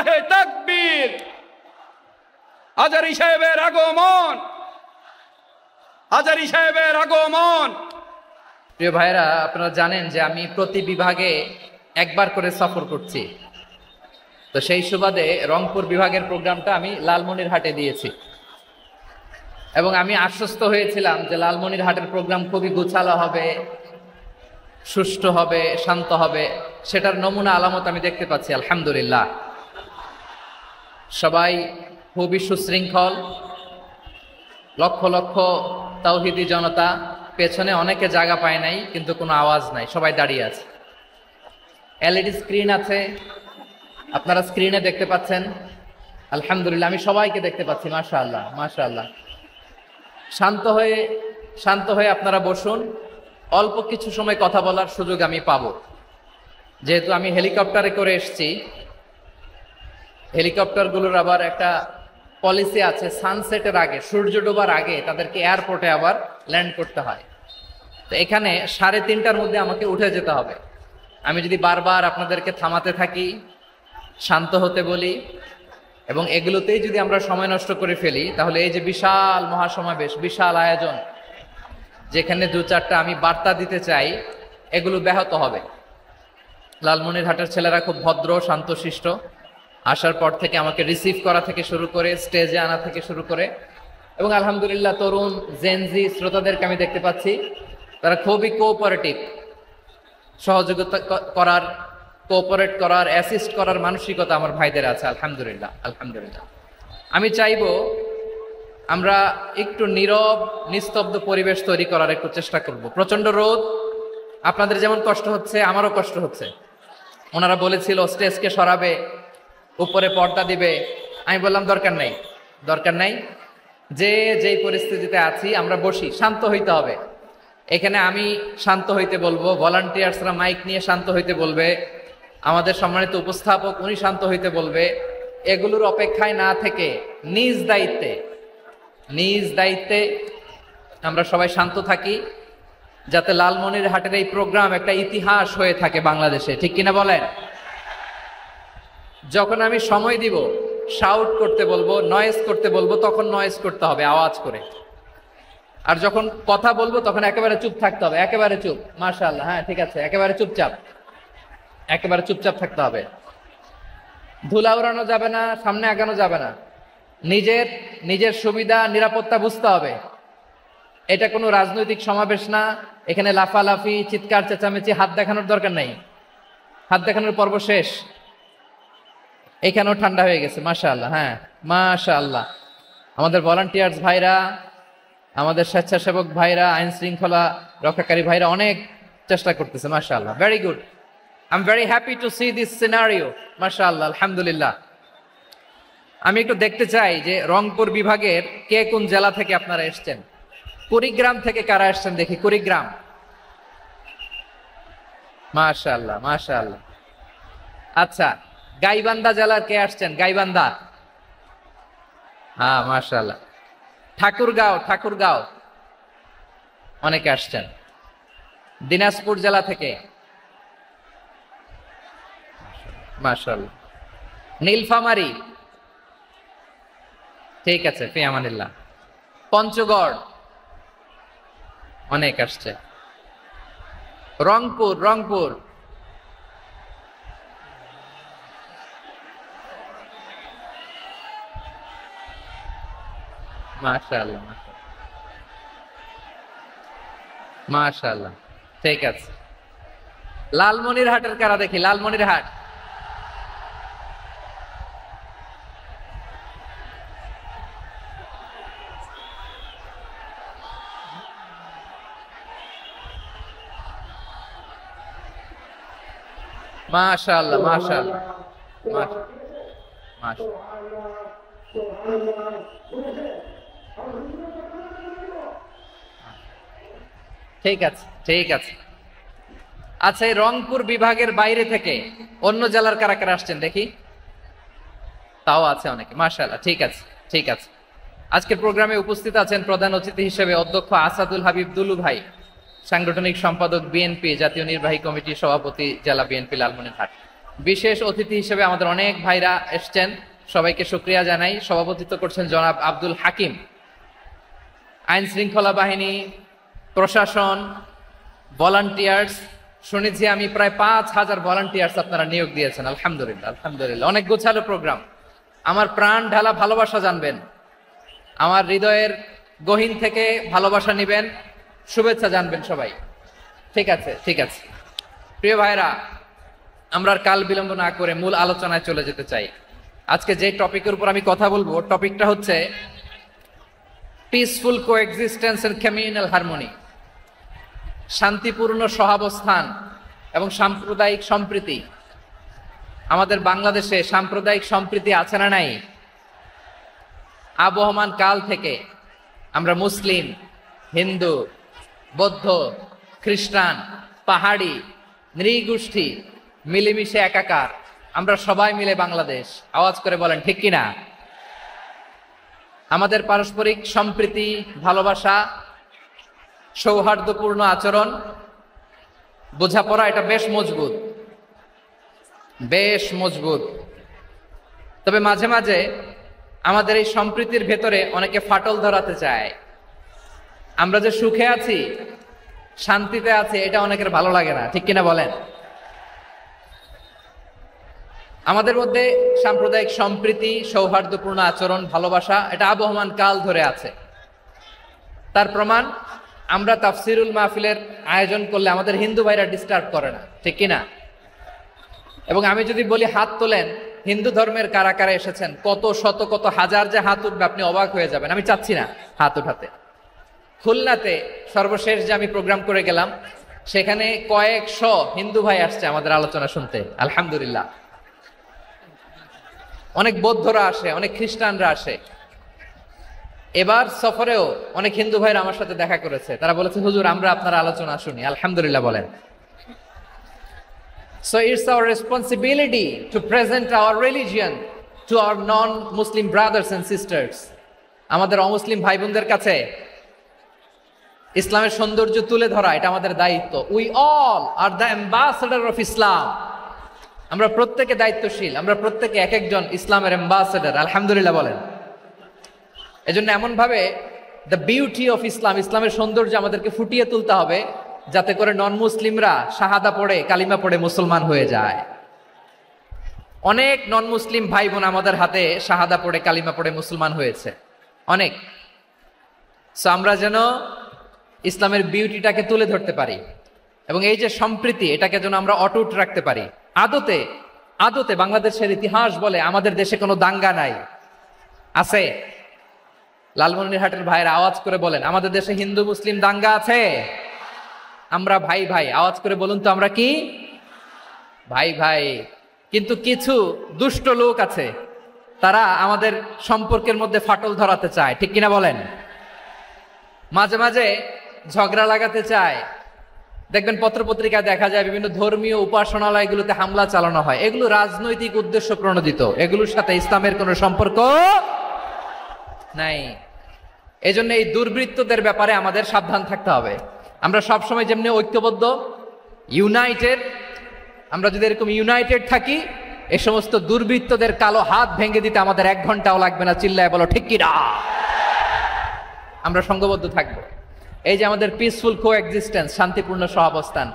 লিল্লাহে তাকবীর। হাজারী সাহেবের আগমন, হাজারী সাহেবের আগমন। প্রিয় ভাইরা, আপনারা জানেন যে আমি প্রতি বিভাগে একবার করে সফর করছি। তো সেই সুবাদে রংপুর বিভাগের প্রোগ্রামটা আমি লালমনিরহাটে দিয়েছি এবং আমি আশ্বস্ত হয়েছিলাম যে লালমনিরহাটের প্রোগ্রাম খুবই গোছালো হবে, সুষ্ঠু হবে, শান্ত হবে। সেটার নমুনা আলামত আমি দেখতে পাচ্ছি আলহামদুলিল্লাহ। সবাই খুবই সুশৃঙ্খল, লক্ষ লক্ষ তাওহীদি জনতা, পেছনে অনেকে জায়গা পায় নাই কিন্তু কোনো আওয়াজ নাই, সবাই দাঁড়িয়ে আছে। এলইডি স্ক্রিন আছে, আপনারা স্ক্রিনে দেখতে পাচ্ছেন আলহামদুলিল্লাহ। আমি সবাইকে দেখতে পাচ্ছি, মাশাআল্লাহ মাশাআল্লাহ। শান্ত হয়ে আপনারা বসুন, অল্প কিছু সময় কথা বলার সুযোগ আমি পাবো। যেহেতু আমি হেলিকপ্টারে করে এসেছি, হেলিকপ্টারগুলোর আবার একটা পলিসি আছে, সানসেটের আগে, সূর্য ডোবার আগে তাদেরকে এয়ারপোর্টে আবার ল্যান্ড করতে হয়। তো এখানে 3:30টার মধ্যে আমাকে উঠে যেতে হবে। আমি যদি বারবার আপনাদেরকে থামাতে থাকি, শান্ত হতে বলি এবং এগুলোতেই যদি আমরা সময় নষ্ট করে ফেলি, তাহলে এই যে বিশাল মহাসমাবেশ, বিশাল আয়োজন, যেখানে 2-4টা আমি বার্তা দিতে চাই, এগুলো ব্যাহত হবে। লালমনিরহাটের ছেলেরা খুব ভদ্র, শান্তশিষ্ট। আসার পর থেকে আমাকে রিসিভ করা থেকে শুরু করে স্টেজে আনা থেকে শুরু করে, এবং আলহামদুলিল্লাহ তরুণ জেনজি শ্রোতাদেরকে আমি দেখতে পাচ্ছি, তারা খুবই কোঅপারেটিভ। সহযোগিতা করার, কোঅপারেট করার, অ্যাসিস্ট করার মানসিকতা আমার ভাইদের আছে আলহামদুলিল্লাহ আলহামদুলিল্লাহ। আমি চাইবো আমরা একটু নীরব নিস্তব্ধ পরিবেশ তৈরি করার একটু চেষ্টা করব। প্রচন্ড রোদ, আপনাদের যেমন কষ্ট হচ্ছে আমারও কষ্ট হচ্ছে। ওনারা বলেছিল স্টেজকে সরাবে, উপরে পর্দা দিবে। আমি বললাম দরকার নাই, যেই পরিস্থিতিতে আছি আমরা বসি, শান্ত হইতে হবে। এখানে আমি শান্ত হইতে বলবো, ভলান্টিয়ার্সরা মাইক নিয়ে শান্ত হইতে বলবে, আমাদের সম্মানিত উপস্থাপক উনি শান্ত হইতে বলবে। এগুলোর অপেক্ষায় না থেকে নিজ দায়িত্বে আমরা সবাই শান্ত থাকি, যাতে লালমনিরহাটের এই প্রোগ্রাম একটা ইতিহাস হয়ে থাকে বাংলাদেশে। ঠিক কিনা বলেন? যখন আমি সময় দিব, শাউট করতে বলবো, নয়েজ করতে বলবো, তখন নয়েজ করতে হবে আওয়াজ করে। আর যখন কথা বলবো তখন একেবারে চুপ থাকতে হবে, একেবারে চুপ। মাশাআল্লাহ, হ্যাঁ ঠিক আছে, একেবারে চুপচাপ থাকতে হবে। ধুলা উড়ানো যাবে না, সামনে আগানো যাবে না। নিজের সুবিধা নিরাপত্তা বুঝতে হবে। এটা কোনো রাজনৈতিক সমাবেশ না, এখানে লাফালাফি, চিৎকার চেঁচামেচি, হাত দেখানোর দরকার নাই। হাত দেখানোর পর্ব শেষ। এখানেও ঠান্ডা হয়ে গেছে, মাশাআল্লাহ, হ্যাঁ মাশাআল্লাহ। আমাদের ভলান্টিয়ার্স ভাইরা, আমাদের স্বেচ্ছাসেবক ভাইরা, আইন শৃঙ্খলা রক্ষাকারী ভাইরা অনেক চেষ্টা করতেছে, মাশাআল্লাহ, very good. I am very happy to C this scenario, মাশাআল্লাহ, আলহামদুলিল্লাহ। আমি একটু দেখতে চাই যে রংপুর বিভাগের কে কোন জেলা থেকে আপনারা এসছেন। কুড়িগ্রাম থেকে কারা এসছেন দেখি, কুড়িগ্রাম, মাশাআল্লাহ মাশাআল্লাহ। আচ্ছা, গাইবান্ধা জেলার কে আসছেন? গাইবান্ধা, হ্যাঁ মাশাআল্লাহ। ঠাকুরগাঁও অনেকে আসছেন। দিনাজপুর জেলা থেকে, মাশাআল্লাহ। নীলফামারী, ঠিক আছে, ফি আমানিল্লাহ। পঞ্চগড় অনেক আসছে। রংপুর, মাশাআল্লাহ মাশাআল্লাহ, ঠিক আছে। লালমনিরহাটের কারা দেখি, লালমনিরহাট, মাশাআল্লাহ মাশাআল্লাহ ঠিক আছে। আচ্ছা, এই রংপুর বিভাগের বাইরে থেকে অন্য জেলার কারা কারা আসছেন দেখি, তাও আছে অনেকে, মাশাআল্লাহ, ঠিক আছে। আজকের প্রোগ্রামে উপস্থিত আছেন প্রধান অতিথি হিসেবে অধ্যক্ষ আসাদুল হাবিব দুলু ভাই, সাংগঠনিক সম্পাদক বিএনপি, জাতীয় নির্বাহী কমিটির সভাপতি, জেলা বিএনপি লালমনিরহাট। বিশেষ অতিথি হিসেবে আমাদের অনেক ভাইরা এসছেন, সবাইকে শুকরিয়া জানাই। সভাপতিত্ব করছেন জনাব আব্দুল হাকিম। আইন শৃঙ্খলা বাহিনী, প্রশাসন, ভলান্টিয়ার্স, শুনেছি আমি প্রায় 5,000 ভলান্টিয়ার্স আপনারা নিয়োগ দিয়েছেন। আলহামদুলিল্লাহ, আলহামদুলিল্লাহ। অনেক গোছালো প্রোগ্রাম। আমার প্রাণ ঢালা ভালোবাসা জানবেন, আমার হৃদয়ের গহীন থেকে ভালোবাসা নিবেন, শুভেচ্ছা জানবেন সবাই। ঠিক আছে, ঠিক আছে। প্রিয় ভাইরা, আমরা আর কাল বিলম্ব না করে মূল আলোচনায় চলে যেতে চাই। আজকে যে টপিকের উপর আমি কথা বলবো, টপিকটা হচ্ছে peaceful coexistence and communal harmony, শান্তিপূর্ণ সহাবস্থান এবং সাম্প্রদায়িক সম্প্রীতি। আমাদের বাংলাদেশে সাম্প্রদায়িক সম্প্রীতি আছে না নাই? আবহমান কাল থেকে আমরা মুসলিম, হিন্দু, বৌদ্ধ, খ্রিস্টান, পাহাড়ি, নৃগোষ্ঠী মিলেমিশে একাকার, আমরা সবাই মিলে বাংলাদেশ। আওয়াজ করে বলেন ঠিক কিনা? আমাদের পারস্পরিক সম্প্রীতি, ভালোবাসা, সৌহার্দ্যপূর্ণ আচরণ, বোঝাপড়া, এটা বেশ মজবুত, বেশ মজবুত। তবে মাঝে মাঝে আমাদের এই সম্প্রীতির ভেতরে অনেকে ফাটল ধরাতে চায়। আমরা যে সুখে আছি, শান্তিতে আছি, এটা অনেকের ভালো লাগে না, ঠিক কিনা বলেন? আমাদের মধ্যে সাম্প্রদায়িক সম্প্রীতি, সৌহার্দ্যপূর্ণ আচরণ, ভালোবাসা, এটা আবহমান কাল ধরে আছে। তার প্রমাণ, আমরা তাফসিরুল মাহফিলের আয়োজন করলে আমাদের হিন্দু ভাইরা ডিস্টার্ব করে না, ঠিক কিনা? এবং আমি যদি বলি হাত তোলেন, হিন্দু ধর্মের কারা কারা এসেছেন, কত শত কত হাজার যে হাত উঠবে, আপনি অবাক হয়ে যাবেন। আমি চাচ্ছি না হাত উঠাতে। খুলনাতে সর্বশেষ যে আমি প্রোগ্রাম করে গেলাম, সেখানে কয়েকশো হিন্দু ভাই আসছে আমাদের আলোচনা শুনতে, আলহামদুলিল্লাহ। অনেক বৌদ্ধরা আসে, অনেক খ্রিস্টানরা আসে। এবার সফরেও অনেক হিন্দু ভাইরা আমার সাথে দেখা করেছে। তারা বলেছে, হুজুর আমরা আপনার আলোচনা শুনি। আলহামদুলিল্লাহ বলেন। So it's our responsibility to present our religion to our non-Muslim brothers and sisters. আমাদের অমুসলিম ভাই বোনদের কাছে ইসলামের সৌন্দর্য তুলে ধরা, এটা আমাদের দায়িত্ব। We all are the ambassador of Islam. আমরা প্রত্যেকে দায়িত্বশীল, আমরা প্রত্যেকে এক একজন ইসলামের অ্যাম্বাসেডর। আলহামদুলিল্লাহ বলেন। এজন্য এমন ভাবে দ্য বিউটি অফ ইসলাম, ইসলামের সৌন্দর্য আমাদেরকে ফুটিয়ে তুলতে হবে, যাতে করে নন মুসলিমরা শাহাদা পড়ে, কালিমা পড়ে মুসলমান হয়ে যায়। অনেক নন মুসলিম ভাই বোন আমাদের হাতে শাহাদা পড়ে, কালিমা পড়ে মুসলমান হয়েছে, অনেক। সো আমরা যেন ইসলামের বিউটিটাকে তুলে ধরতে পারি, এবং এই যে সম্প্রীতি, এটাকে যেন আমরা অটুট রাখতে পারি। আদতে আদতে বাংলাদেশের ইতিহাস বলে আমাদের দেশে কোনো দাঙ্গা নাই, আছে? লালমনিরহাটের ভাইরা আওয়াজ করে বলেন, আমাদের দেশে হিন্দু মুসলিম দাঙ্গা আছে? আমরা ভাই ভাই, আওয়াজ করে বলুন তো, আমরা কি ভাই ভাই? কিন্তু কিছু দুষ্ট লোক আছে, তারা আমাদের সম্পর্কের মধ্যে ফাটল ধরাতে চায়, ঠিক কিনা বলেন? মাঝে মাঝে ঝগড়া লাগাতে চায়। দেখবেন পত্রপত্রিকায় দেখা যায় বিভিন্ন ধর্মীয় উপাসনালয়গুলোতে হামলা চালানো হয়। এগুলো রাজনৈতিক উদ্দেশ্য প্রণোদিত, এগুলোর সাথে ইসলামের কোনো সম্পর্ক নাই। এজন্য এই দুর্বৃত্তদের ব্যাপারে আমাদের সাবধান থাকতে হবে। আমরা সবসময় যেমনি ঐক্যবদ্ধ, ইউনাইটেড, আমরা যদি এরকম ইউনাইটেড থাকি, এই সমস্ত দুর্বৃত্তদের কালো হাত ভেঙে দিতে আমাদের 1 ঘন্টাও লাগবে না। চিল্লায় বলো ঠিক কিনা? আমরা সংঘবদ্ধ থাকবো। এই যে আমাদের পিসফুল কোএক্সিস্টেন্স, শান্তিপূর্ণ সহাবস্থান।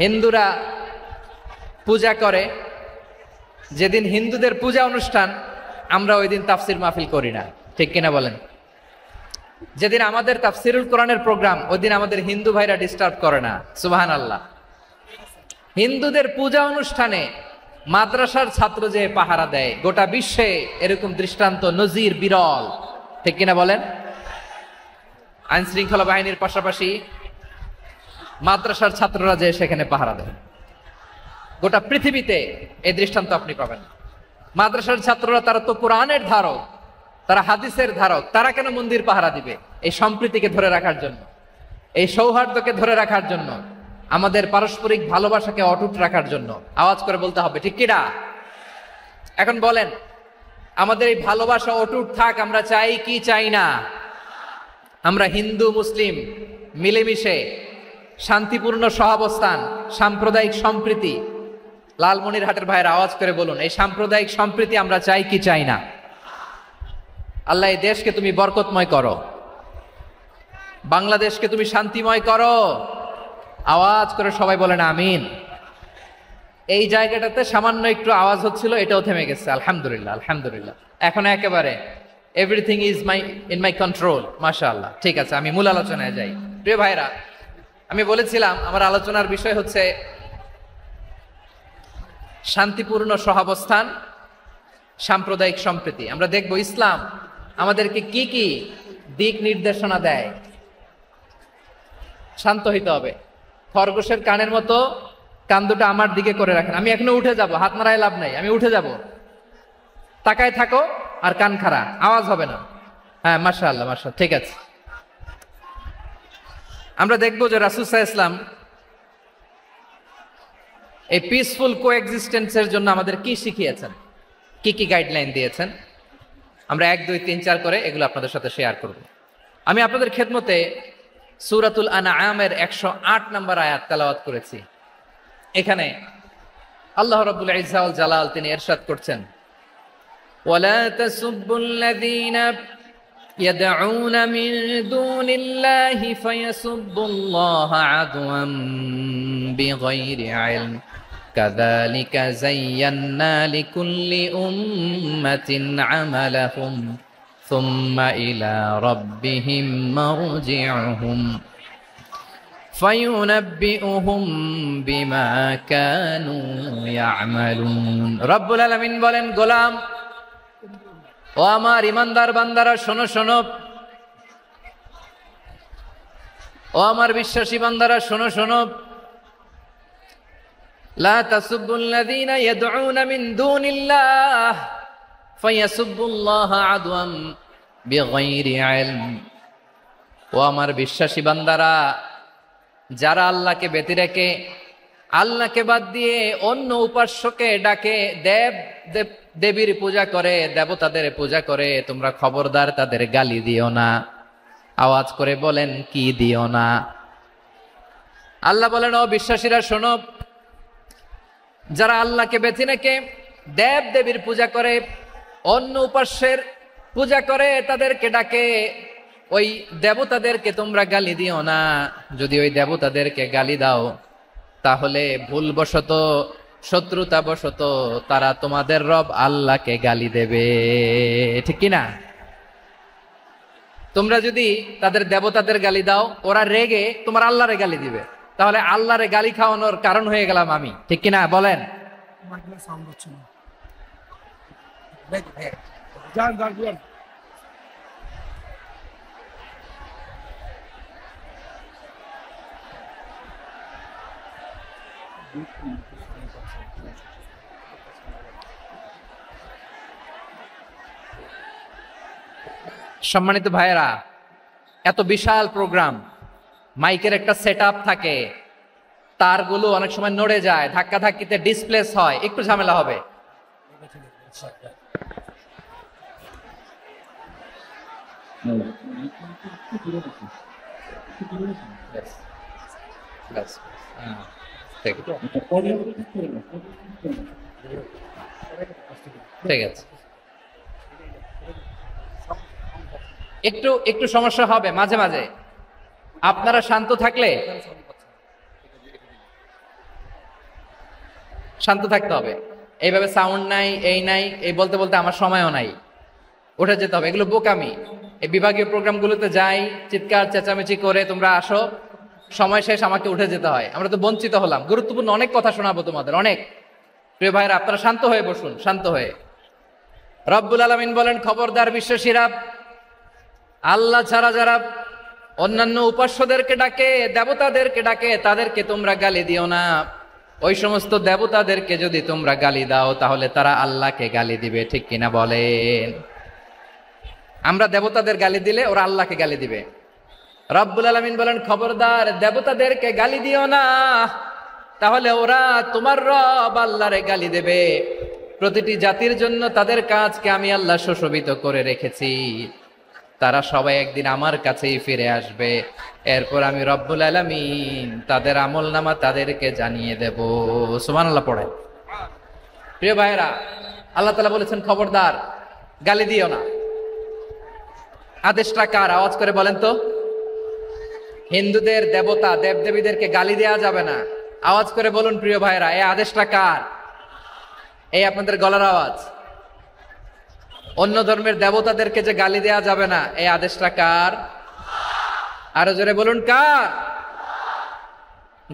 হিন্দুরা পূজা করে, যেদিন হিন্দুদের পূজা অনুষ্ঠান, আমরা ওই দিন তাফসির মাহফিল করি না, ঠিক কিনা বলেন? যেদিন আমাদের তাফসিরুল কোরআনের প্রোগ্রাম, ওই দিন আমাদের হিন্দু ভাইরা ডিস্টার্ব করে না। সুবহানাল্লাহ। হিন্দুদের পূজা অনুষ্ঠানে মাদ্রাসার ছাত্র যে পাহারা দেয়, গোটা বিশ্বে এরকম দৃষ্টান্ত, নজির বিরল, ঠিক কিনা বলেন? আইন শৃঙ্খলা বাহিনীর পাশাপাশি মাদ্রাসার ছাত্ররা যে সেখানে পাহারা দেয়, গোটা পৃথিবীতে এই দৃষ্টান্ত আপনি পাবেন। মাদ্রাসার ছাত্ররা, তারা তো কোরআনের ধারক, তারা হাদিসের ধারক, তারা কেন মন্দির পাহারা দিবে? এই সম্প্রীতিকে ধরে রাখার জন্য, এই সৌহার্দ্যকে ধরে রাখার জন্য, আমাদের পারস্পরিক ভালোবাসাকে অটুট রাখার জন্য। আওয়াজ করে বলতে হবে ঠিক কিনা? এখন বলেন, আমাদের এই ভালোবাসা অটুট থাক, আমরা চাই কি চাই না? আমরা হিন্দু মুসলিম মিলেমিশে শান্তিপূর্ণ সহাবস্থান, সাম্প্রদায়িক সম্প্রীতি, লালমনিরহাটের ভাইয়ের আওয়াজ করে বলুন, এই সাম্প্রদায়িক সম্প্রীতি আমরা চাই কি চাই না? আল্লাহ এই দেশকে তুমি বরকতময় করো, বাংলাদেশকে তুমি শান্তিময় করো। আওয়াজ করে সবাই বলেন আমিন। এই জায়গাটাতে সামান্য একটু আওয়াজ হচ্ছিল, এটাও থেমে গেছে, আলহামদুলিল্লাহ আলহামদুলিল্লাহ। এখন একেবারে everything is in my control, মাশাআল্লাহ। ঠিক আছে, আমি মূল আলোচনায় যাই। প্রিয় ভাইরা, আমি বলেছিলাম আমার আলোচনার বিষয় হচ্ছে শান্তিপূর্ণ সহাবস্থান, সাম্প্রদায়িক সম্প্রীতি। আমরা দেখব ইসলাম আমাদেরকে কি কি দিক নির্দেশনা দেয়। শান্ত হইতে হবে, খরগোশের কানের মতো কান দুটো আমার দিকে করে রাখেন। আমি এখনো উঠে যাব, হাত নাড়ায় লাভ নাই, আমি উঠে যাব। তাকায় থাকো আর কান খাড়া, আওয়াজ হবে না। হ্যাঁ, মাশাআল্লাহ মাশাআল্লাহ, ঠিক আছে। আমরা দেখব যে রাসূল সাল্লাল্লাহু আলাইহি ওয়াসাল্লাম এই পিসফুল কোএক্সিস্টেন্সের জন্য আমাদের কি শিখিয়েছেন, কি কি গাইডলাইন দিয়েছেন। আমরা 1 2 3 4 করে এগুলো আপনাদের সাথে শেয়ার করব। আমি আপনাদের খেদমতে সূরাতুল আনআমের 108 নম্বর আয়াত তেলাওয়াত করেছি। এখানে আল্লাহ রাব্বুল ইজ্জা ওয়াল জালাল তিনি ইরশাদ করছেন, ওয়ালা তাসুবুল্লাযীনা ইয়াদউনা মিন দুনিল্লাহি ফায়াসুবুল্লাহা আদওয়ান বিগাইরি ইলম কাযালিকা যায়্যান্না লিকুল্লি উম্মাতিন আমালাহুম সুম্মা ইলা রাব্বিহিম মারজিউহুম ফায়ুনাব্বিউহুম বিমা কানু ইয়ামালুন। রব্বুল আলামিন বলেন, গোলাম ও আমার ইমানদার বান্দারা শোনো শোনো, ও আমার বিশ্বাসী বান্দারা শোনো শোনো, লা তাসুবুল্লাযীনা ইয়াদউনা মিন দুনিল্লাহ ফায়াসুবুল্লাহা আদওয়ান বিগাইরি ইলম। ও আমার বিশ্বাসী বান্দারা, যারা আল্লাহকে ব্যতি রেখে, আল্লাহকে বাদ দিয়ে অন্য উপাস্যকে ডাকে, দেবীর পূজা করে, দেবতাদের পূজা করে, তোমরা খবরদার তাদের গালি দিও না। আওয়াজ করে বলেন, কি দিও না? আল্লাহ বলেন, ও বিশ্বাসীরা শোনো, যারা আল্লাহকে বেছে রেখে দেব দেবীর পূজা করে, অন্য উপাস্যের পূজা করে, তাদেরকে ডাকে, ওই দেবতাদেরকে তোমরা গালি দিও না। যদি ওই দেবতাদেরকে গালি দাও তাহলে ভুলবশত, শত্রুতাবশত তারা তোমাদের রব আল্লাহকে গালি দেবে, ঠিক কিনা? তোমরা যদি তাদের দেবতাদের গালি দাও, ওরা রেগে তোমার আল্লাহরে গালি দিবে, তাহলে আল্লাহরে গালি খাওয়ানোর কারণ হয়ে গেলাম আমি, ঠিক কিনা বলেন? সম্মানিত ভাইয়েরা, এত বিশাল প্রোগ্রাম, মাইকের একটা সেটআপ থাকে, তারগুলো অনেক সময় নড়ে যায়, ধাক্কা ধাক্কিতে ডিসপ্লেস হয়, একটু ঝামেলা হবে। ঠিক আছে, একটু একটু সমস্যা হবে মাঝে মাঝে। আপনারা শান্ত থাকলে, শান্ত থাকতে হবে। এইভাবে সাউন্ড নাই, এই নাই, এই বলতে বলতে আমার সময়ও নাই, উঠে যেতে হবে, এগুলো বোকামি। এই বিভাগীয় প্রোগ্রামগুলোতে যাই, চিৎকার চেঁচামেচি করে তোমরা আসো, সময় শেষ, আমাকে উঠে যেতে হয়। আমরা তো বঞ্চিত হলাম, গুরুত্বপূর্ণ অনেক কথা শোনাবো তোমাদের, অনেক। প্রিয় ভাইরা, আপনারা শান্ত হয়ে বসুন, শান্ত হয়ে। রব্বুল আলামিন বলেন, খবরদার বিশ্বাসীরা, আল্লাহ ছাড়া যারা অন্যান্য উপাস্যদেরকে ডাকে, দেবতাদেরকে ডাকে, তাদেরকে তোমরা গালি দিও না। ওই সমস্ত দেবতাদেরকে যদি তোমরা গালি দাও তাহলে তারা আল্লাহকে গালি দিবে, ঠিক কিনা বলেন? আমরা দেবতাদের গালি দিলে ওরা আল্লাহকে গালি দিবে। রব্বুল আলামিন বলেন, খবরদার দেবতাদেরকে গালি দিও না, তাহলে ওরা তোমার রব আল্লাহরে গালি দেবে। প্রতিটি জাতির জন্য তাদের কাজকে আমি আল্লাহ সুশোভিত করে রেখেছি, তারা সবাই একদিন আমার কাছেই ফিরে আসবে। এরপর আমি রব্বুল আলামিন তাদের আমলনামা তাদেরকে জানিয়ে দেব। সুবহানাল্লাহ পড়ে। প্রিয় ভাইরা, আল্লাহ তাআলা বলেছেন খবরদার গালি দিও না। আদেশটা কার? আওয়াজ করে বলেন তো। হিন্দুদের দেবতা দেবদেবীদেরকে গালি দেওয়া যাবে না। আওয়াজ করে বলুন প্রিয় ভাইরা, এই আদেশটা কার? এই আপনাদের গলার আওয়াজ। অন্য ধর্মের দেবতাদেরকে যে গালি দেওয়া যাবে না, এই আদেশটা কার? আরো জোরে বলুন কার?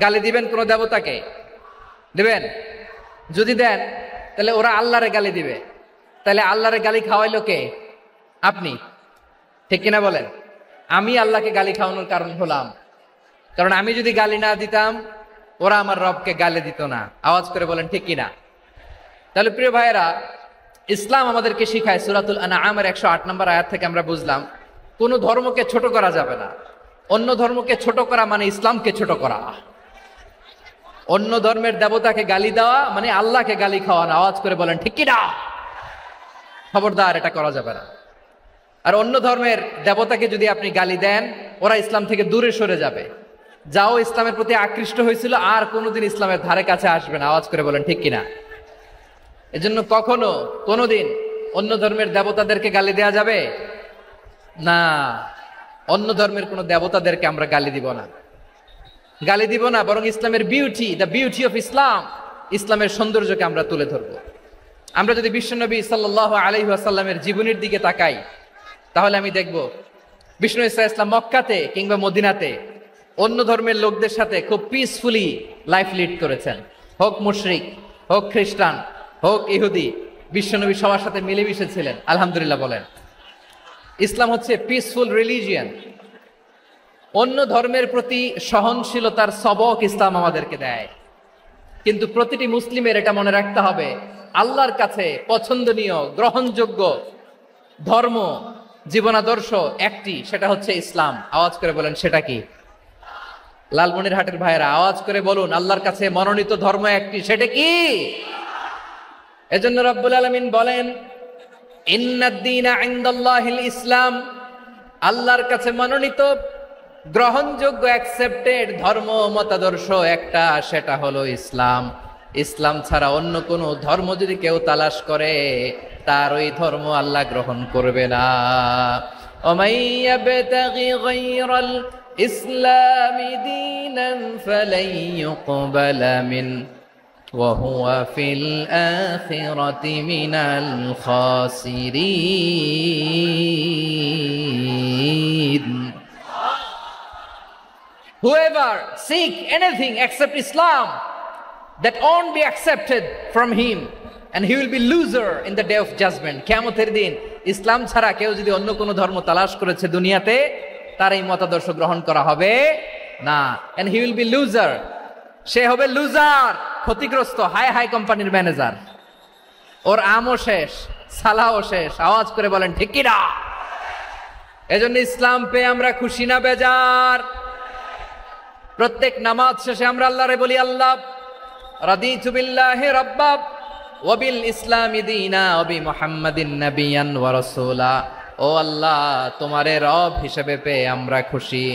গালি দিবেন কোন দেবতাকে? দিবেন? যদি দেন তাহলে ওরা আল্লাহরে গালি দিবে, তাহলে আল্লাহরে গালি খাওয়াইলো কে? আপনি। ঠিক কিনা বলেন? আমি আল্লাহকে গালি খাওয়ানোর কারণ হলাম, কারণ আমি যদি গালি না দিতাম ওরা আমার রবকে গালি দিত না। আওয়াজ করে বলেন ঠিক কিনা? তাহলে প্রিয় ভাইয়েরা, ইসলাম আমাদেরকে শিখায়, সূরাতুল আনআমের 108 নম্বর আয়াত থেকে আমরা বুঝলাম কোন ধর্মকে ছোট করা যাবে না। অন্য ধর্মকে ছোট করা মানে ইসলামকে ছোট করা। অন্য ধর্মের দেবতাকে গালি দেওয়া মানে আল্লাহকে গালি খাওয়ানো। আওয়াজ করে বলেন ঠিক কিনা? খবরদার, এটা করা যাবে না। আর অন্য ধর্মের দেবতাকে যদি আপনি গালি দেন, ওরা ইসলাম থেকে দূরে সরে যাবে। যাও ইসলামের প্রতি আকৃষ্ট হয়েছিল আর কোনোদিন ইসলামের ধারে কাছে আসবে না। আওয়াজ করে বলেন ঠিক কিনা? এজন্য কখনো কোনোদিন অন্য ধর্মের দেবতাদেরকে গালি দেয়া যাবে না। অন্য ধর্মের কোন দেবতাদেরকে আমরা গালি দিব না, গালি দিব না, বরং ইসলামের beauty, the beauty of Islam, ইসলামের সৌন্দর্যকে আমরা তুলে ধরব। আমরা যদি বিশ্বনবী সাল্লাল্লাহু আলাইহি ওয়াসাল্লামের জীবনের দিকে তাকাই, তাহলে আমি দেখব বিষ্ণু ইসা ইসলাম মক্কাতে কিংবা মদিনাতে অন্য ধর্মের লোকদের সাথে খুব পিসফুলি লাইফ লিড করেছেন। হোক মুশরিক, হোক খ্রিস্টান, হোক ইহুদি, বিশ্বনবী সবার সাথে মিলেমিশে ছিলেন। আলহামদুলিল্লাহ বলেন। ইসলাম হচ্ছে পিসফুল রিলিজিয়ান। অন্য ধর্মের প্রতি সহনশীলতার সবক ইসলাম আমাদেরকে দেয়। কিন্তু প্রতিটি মুসলিমের এটা মনে রাখতে হবে, আল্লাহর কাছে পছন্দনীয় গ্রহণযোগ্য ধর্ম, জীবনাদর্শ একটি, সেটা হচ্ছে ইসলাম। আওয়াজ করে বলেন সেটা কি? লালমনিরহাটের ভাইয়েরা আওয়াজ করে বলুন, আল্লাহর কাছে মনোনীত ধর্ম একটি, সেটা কি? এজন্য রব্বুল আলামিন বলেন, ইন্নাদ-দীনা ইনদাল্লাহিল ইসলাম, আল্লাহর কাছে মনোনীত গ্রহণযোগ্য অ্যাকসেপ্টেড ধর্ম মতাদর্শ একটা, সেটা হলো ইসলাম। ইসলাম ছাড়া অন্য কোন ধর্ম যদি কেউ তালাশ করে, তার ওই ধর্ম আল্লাহ গ্রহণ করবে না। ওমাইয়াবতাগি গায়রাল ইসলামি দীনান ফালাই ইউকবালা মিন ওয়া হুয়া ফিল আখিরাতি মিনাল খাসিরিন। Whoever seek anything except Islam, that won't be accepted from him, and he will be loser in the day of judgment. কিয়ামতের দিন ইসলাম ছাড়া কেউ যদি অন্য কোনো ধর্ম তালাশ করেছে দুনিয়াতে, তার এই মতাদর্শ গ্রহণ করা হবে না, and he will be loser, সে হবে লুজার, ক্ষতিগ্রস্ত, হাই হাই কোম্পানির ম্যানেজার। ওর আমও শেষ, সালাও শেষ। আওয়াজ করে বলেন ঠিক কি না? এজন্য ইসলাম পেয়ে আমরা খুশি না বেজার? প্রত্যেক নামাজ শেষে আমরা আল্লাহরে বলি, আল্লাহ রাদিতু বিল্লাহি রাব্বা ওয়া বিল ইসলামি দীনা ওয়া বি মুহাম্মাদিন নাবিয়ান ওয়া রাসূলা। ও আল্লাহ, তোমারে রব হিসেবে পেয়ে আমরা খুশি।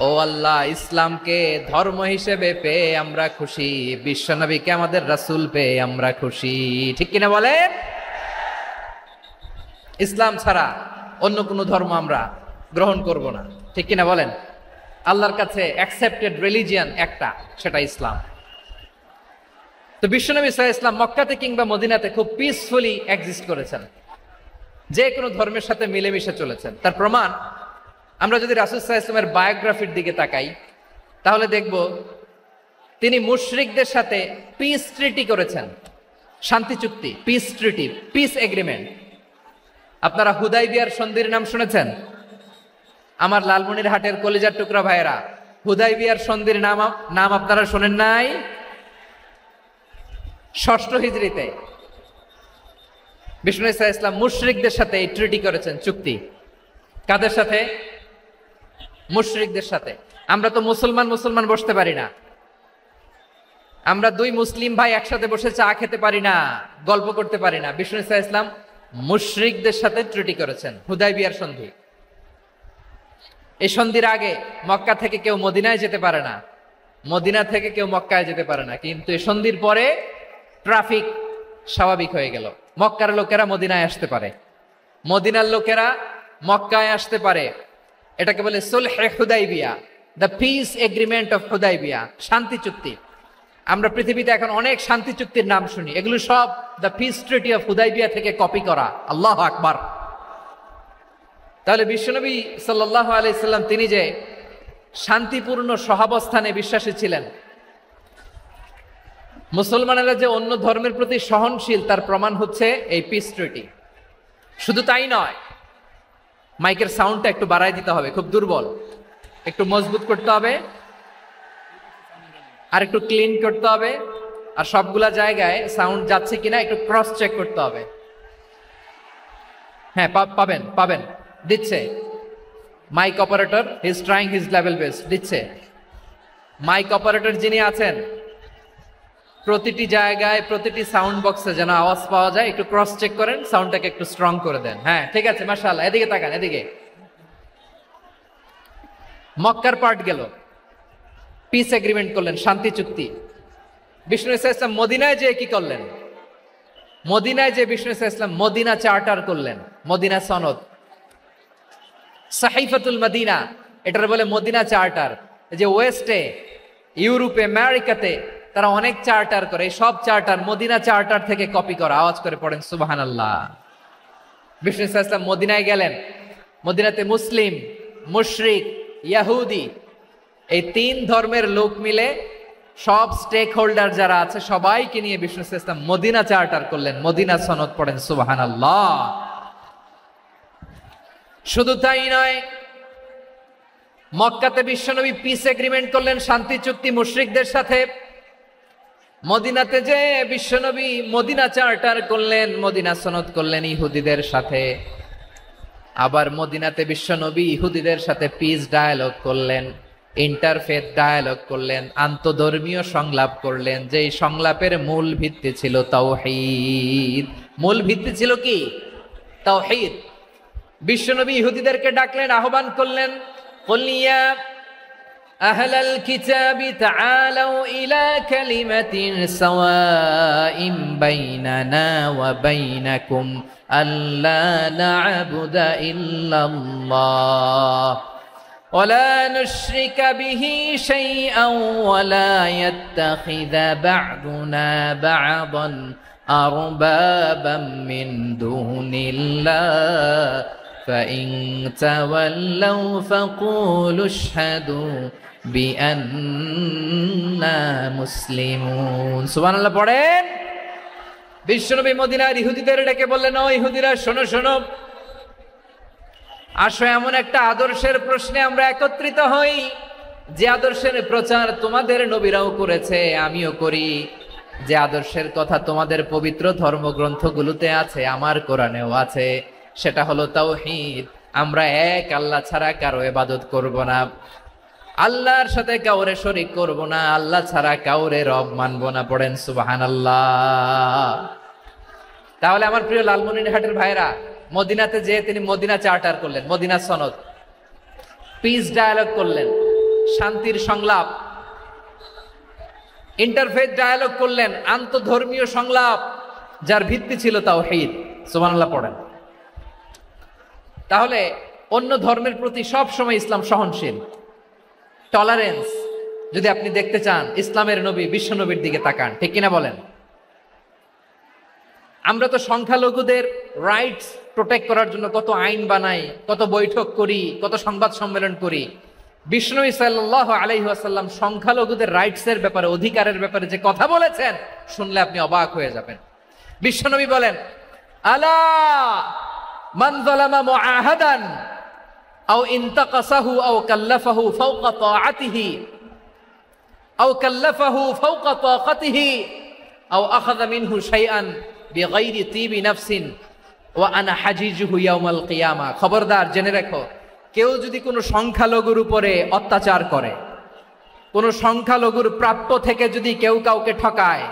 ও আল্লাহ, ইসলামকে ধর্ম হিসেবে পেয়ে আমরা খুশি। বিশ্বনবীকে আমাদের রাসূল পেয়ে আমরা খুশি। ঠিক কিনা বলেন? ইসলাম ছাড়া অন্য কোনো ধর্ম আমরা গ্রহণ করব না। ঠিক কিনা বলেন? আল্লাহর কাছে অ্যাকসেপ্টেড রিলিজিয়ান একটা, সেটা ইসলাম। তো বিশ্বনবী সাল্লাল্লাহু আলাইহি ওয়াসাল্লাম মক্কাতে কিংবা মদিনাতে খুব পিসফুলি এক্সিস্ট করেছেন, যে কোনো ধর্মের সাথে মিলেমিশে চলেছেন। তার প্রমাণ আমরা যদি রাসূল সাল্লাল্লাহু আলাইহি ওয়াসাল্লামের বায়োগ্রাফির দিকে তাকাই, তাহলে দেখব তিনি মুশরিকদের সাথে পিস ট্রিটি করেছেন, শান্তি চুক্তি, পিস ট্রিটি, পিস এগ্রিমেন্ট। আপনারা হুদাইবিয়ার সন্ধির নাম শুনেছেন? আমার লালমনিরহাটের কলিজার টুকরা ভাইয়েরা, হুদাইবিয়ার সন্ধির নাম আপনারা শোনেন নাই? 6ষ্ঠ হিজরিতে বিষ্ণু ঈসা ইসলাম মুশরিকদের সাথে এই ট্রিটি করেছেন, চুক্তি। কাদের সাথে? মুশরিকদের সাথে। আমরা তো মুসলমান বসতে পারি না। আমরা দুই মুসলিম ভাই একসাথে বসে চা খেতে পারি না, গল্প করতে পারি না। বিষ্ণু ঈসা ইসলাম মুশরিকদের সাথে ট্রিটি করেছেন, হুদাইবিয়ার সন্ধি। এই সন্ধির আগে মক্কা থেকে কেউ মদিনায় যেতে পারে না, মদিনা থেকে কেউ মক্কায় যেতে পারে না। কিন্তু এই সন্ধির পরে ট্রাফিক স্বাভাবিক হয়ে গেল। মক্কার লোকেরা মদিনায় আসতে পারে, মদিনার লোকেরা মক্কায় আসতে পারে। এটাকে বলে সুলহে হুদাইবিয়া, the peace agreement of Hudaibiya, শান্তি চুক্তি। আমরা পৃথিবীতে এখন অনেক শান্তি চুক্তির নাম শুনি, এগুলো সব the piece treaty of Hudaibiya থেকে কপি করা। আল্লাহু আকবার। তাহলে বিশ্বনবী সাল্লাল্লাহু আলাইহি সাল্লাম তিনি যে শান্তিপূর্ণ সহাবস্থানে বিশ্বাসী ছিলেন, মুসলমানেরা যে অন্য ধর্মের প্রতি সহনশীল তার প্রমাণ হচ্ছে এই পিস ট্রিটি। শুধু তাই নয়, মাইকের সাউন্ডটা একটু বাড়ায় দিতে হবে, খুব দুর্বল, একটু মজবুত করতে হবে, আর একটু ক্লিন করতে হবে, আর সবগুলা জায়গায় সাউন্ড যাচ্ছে কিনা একটু ক্রস চেক করতে হবে। হ্যাঁ, পাবেন পাবেন, দিচ্ছে mike operator, he is trying his level best, দিচ্ছে। মাইক অপারেটর যিনি আছেন, প্রতিটি জায়গায় প্রতিটি সাউন্ড বক্সে যেন আওয়াজ পাওয়া যায়, একটু ক্রস চেক করেন, সাউন্ডটাকে একটু স্ট্রং করে দেন। হ্যাঁ, ঠিক আছে, মাশাআল্লাহ। এদিকে তাকান, এদিকে। মক্কার পার্ট গেল, পিস এগ্রিমেন্ট করলেন, শান্তি চুক্তি। বিষ্ণু ইসলাম মদিনায় যে কি করলেন? মদিনায় যে বিষ্ণু ইসলাম মদিনা চার্টার করলেন, মদিনা সনদ, সাহিফাতুল মদিনা, এটার বলে মদিনা চার্টার। যে ওয়েস্টে, ইউরোপে, আমেরিকাতে তারা অনেক চার্টার করে, সব চার্টার মদিনা চার্টার থেকে কপি করা। আওয়াজ করে পড়েন সুবহানাল্লাহ। বিষ্ণু ইসলাম মদিনায় গেলেন, মদিনাতে মুসলিম, মুশরিক, ইয়াহুদি, এই তিন ধর্মের লোক মিলে সব স্টেক হোল্ডার যারা আছে সবাইকে নিয়ে বিষ্ণু ইসলাম মদিনা চার্টার করলেন, মদিনা সনদ। পড়েন সুবহানাল্লাহ। শুধু তাই নয়, মক্কাতে বিশ্বনবী পিস এগ্রিমেন্ট করলেন, শান্তি চুক্তি মুশরিকদের সাথে। মদিনাতে যে বিশ্বনবী মদিনা চার্টার করলেন, মদিনা সনদ করলেন ইহুদিদের সাথে। আবার মদিনাতে বিশ্বনবী ইহুদিদের সাথে পিস ডায়ালগ করলেন, ইন্টারফেথ ডায়ালগ করলেন, আন্তধর্মীয় সংলাপ করলেন, যেই সংলাপের মূল ভিত্তি ছিল তাওহীদ। মূল ভিত্তি ছিল কি? তাওহীদ। বিশ্বনবী ইহুদিদেরকে ডাকলেন, আহ্বান করলেন, কুল ইয়া আহলাল কিতাবি তাআলাউ ইলা কালিমাতিন সাওয়াইন বাইনানা ওয়া বাইনাকুম আল্লা না'বুদা ইল্লাল্লাহ ওয়া লা নুশরিকা বিহি শাইআন ওয়া লা ইয়াত্তাখিযা বা'দুনা বা'দান আরবাবাম মিন দুনিল্লাহ فإن تولوا فقولوا اشهدوا بأننا مسلمون। সুবহানাল্লাহ পড়েন। বিশ্বনবী মদিনার ইহুদিদের ডেকে বললেন, ও ইহুদিরা, শোনো শোনো, আসো এমন একটা আদর্শের প্রশ্নে আমরা একত্রিত হই, যে আদর্শের প্রচার তোমাদের নবীরাও করেছে, আমিও করি, যে আদর্শের কথা তোমাদের পবিত্র ধর্মগ্রন্থগুলোতে আছে, আমার কোরআনেও আছে, সেটা হলো তাওহীদ। আমরা এক আল্লাহ ছাড়া কারো ইবাদত করব না, আল্লাহর সাথে কাউরে শরীক করব না, আল্লাহ ছাড়া কাউরে রব মানব না। পড়েন সুবহানাল্লাহ। তাহলে আমার প্রিয় লালমনিরহাটের ভাইরা, মদিনাতে যে তিনি মদিনা চার্টার করলেন, মদিনা সনদ, পিস ডায়ালগ করলেন, শান্তির সংলাপ, ইন্টারফেথ ডায়ালগ করলেন, আন্তধর্মীয় সংলাপ, যার ভিত্তি ছিল তাওহীদ। সুবহানাল্লাহ পড়েন। তাহলে অন্য ধর্মের প্রতি সব সময় ইসলাম সহনশীল, টলারেন্স। যদি আপনি দেখতে চান ইসলামের নবী বিশ্ব নবীর দিকে তাকান, ঠিক কিনা বলেন? আমরা তো সংখ্যালঘুদের রাইটস প্রোটেক্ট করার জন্য কত আইন বানাই, কত বৈঠক করি, কত সংবাদ সম্মেলন করি। বিষ্ণু সাল্লাল্লাহু আলাইহি ওয়াসাল্লাম সংখ্যালঘুদের রাইটসের ব্যাপারে, অধিকারের ব্যাপারে যে কথা বলেছেন, শুনলে আপনি অবাক হয়ে যাবেন। বিশ্বনবী বলেন, আলা মান যালামা মুআহাদান আও ইনতাকাসাহু আও কাল্লাফাহু ফাওকা তাআতিহি আও কাল্লাফাহু ফাওকা তাকাতিহি আও আখাযা মিনহু শাইআন বিগাইরি তিবি নাফসিন ওয়া আনা হাজিজুহু ইয়াউমাল কিয়ামা। খবরদার, জেনে রাখো, কেউ যদি কোনো সংখ্যালঘুর উপরে অত্যাচার করে, কোনো সংখ্যালঘুর প্রাপ্য থেকে যদি কেউ কাউকে ঠকায়,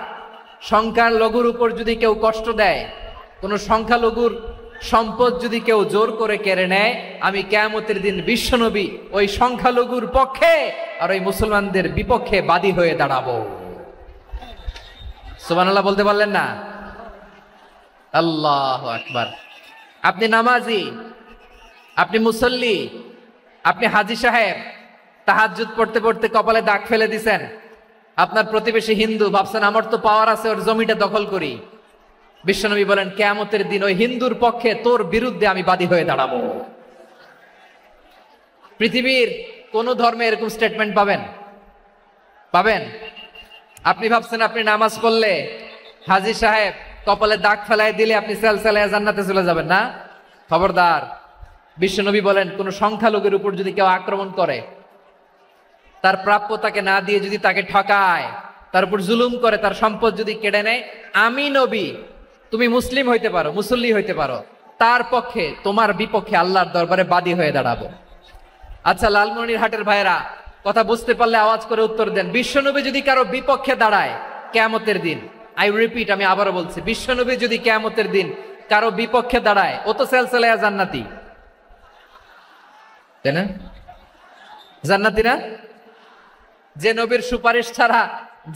সংখ্যালঘুর উপর যদি কেউ কষ্ট দেয়, কোনো সংখ্যালঘুর সম্পদ যদি কেউ জোর করে কেড়ে নেয়, আমি কিয়ামতের দিন বিশ্বনবী ওই সংখ্যালঘুর পক্ষে আর ওই মুসলমানদের বিপক্ষে বাদী হয়ে দাঁড়াবো। সুবহানাল্লাহ বলতে পারলেন না? আল্লাহু আকবার। আপনি নামাজি, আপনি মুসল্লি, আপনি হাজী সাহেব, তাহাজ্জুদ পড়তে পড়তে কপালে দাগ ফেলে দিছেন। আপনার প্রতিবেশী হিন্দু, ভাবছেন আমার তো পাওয়ার আছে, ওর জমিটা দখল করি। বিশ্বনবী বলেন কিয়ামতের দিন ওই হিন্দুর পক্ষে তোর বিরুদ্ধে আমি বাদী হয়ে দাঁড়াবো। পৃথিবীর কোন ধর্মে এরকম স্টেটমেন্ট পাবেন? পাবেন? আপনি ভাবছেন আপনি নামাজ পড়লে হাজী সাহেব কপালে দাগ ফেলাই দিলে আপনি সেলসেলায় জান্নাতে চলে যাবেন না? খবরদার। বিশ্বনবী বলেন কোন সংখ্যালঘুর উপর যদি কেউ আক্রমণ করে, তার প্রাপ্য তাকে না দিয়ে যদি তাকে ঠকায়, তার উপর জুলুম করে, তার সম্পদ যদি কেড়ে নেয়, আমি নবী, তুমি মুসলিম হইতে পারো, মুসল্লি হইতে পারো, তার পক্ষে তোমার বিপক্ষে আল্লাহর দরবারে বাদী হয়ে দাঁড়াবো। আচ্ছা লালমনিরহাটের ভাইরা, কথা বুঝতে পারলে আওয়াজ করে উত্তর দেন। বিশ্বনবী যদি কারো বিপক্ষে দাঁড়ায় কিয়ামতের দিন, আই রিপিট, আমি আবারও বলছি, বিশ্বনবী যদি কিয়ামতের দিন কারো বিপক্ষে দাঁড়ায়, ও তো সেলসেলায়া জান্নাতি, তাই না? জান্নাতি না? যে নবীর সুপারিশ ছাড়া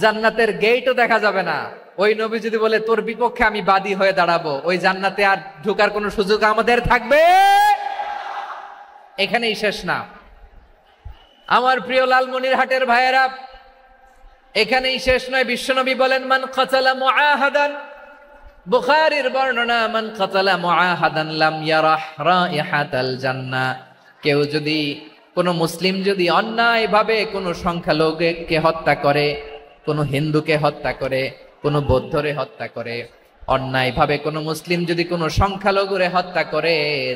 জান্নাতের গেটও দেখা যাবে না, ওই নবী যদি বলে তোর বিপক্ষে আমি বাদী হয়ে দাঁড়াবো, ওই জান্নাতে আর ঢোকার কোনো সুযোগ আমাদের থাকবে? এখানেই শেষ না আমার প্রিয় লালমনিরহাটের ভাইয়েরা, এখানেই শেষ নয়। বিশ্বনবী বলেন মান কাতালা মুআহাদান, বুখারীর বর্ণনা, মান কাতালা মুআহাদান লাম ইয়ারাহ রাইহাতাল জান্নাহ। কেউ যদি, কোন মুসলিম যদি অন্যায়ভাবে কোন সংখ্যালঘুকে হত্যা করে, কোন হিন্দুকে হত্যা করে, কোন বৌদ্ধরে হত্যা করে, অন্যায়ভাবে কোন মুসলিম যদি কোন সংখ্যালঘুরে হত্যা করে,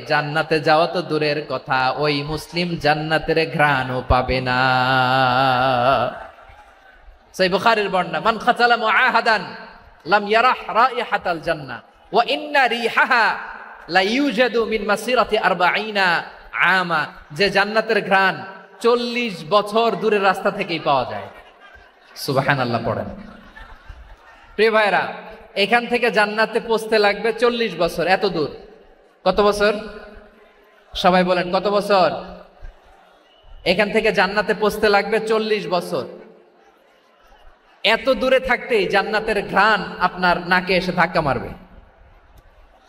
জান্নাতে যাওয়া তো দূরের কথা, ওই মুসলিম জান্নাতের ঘ্রাণও পাবে না। সহিহ বুখারীর বর্ণনা, মান কাতালা মুআহাদান লাম ইয়ারাহ রাইহাতাল জান্নাহ ওয়া ইন্না রিহাহা লা ইউজাদু মিন মাসিরাতি 40 আমা। যে জান্নাতের ঘ্রাণ 40 বছর দূরের রাস্তা থেকেই পাওয়া যায়। সুবহানাল্লাহ পড়েন। প্রিয় ভাইরা, এখান থেকে জান্নাতে পৌঁছতে লাগবে 40 বছর। এত দূর। কত বছর? সবাই বলেন কত বছর? এখান থেকে জান্নাতে পৌঁছতে লাগবে 40 বছর। এত দূরে থাকতেই জান্নাতের ঘ্রাণ আপনার নাকে এসে ধাক্কা মারবে।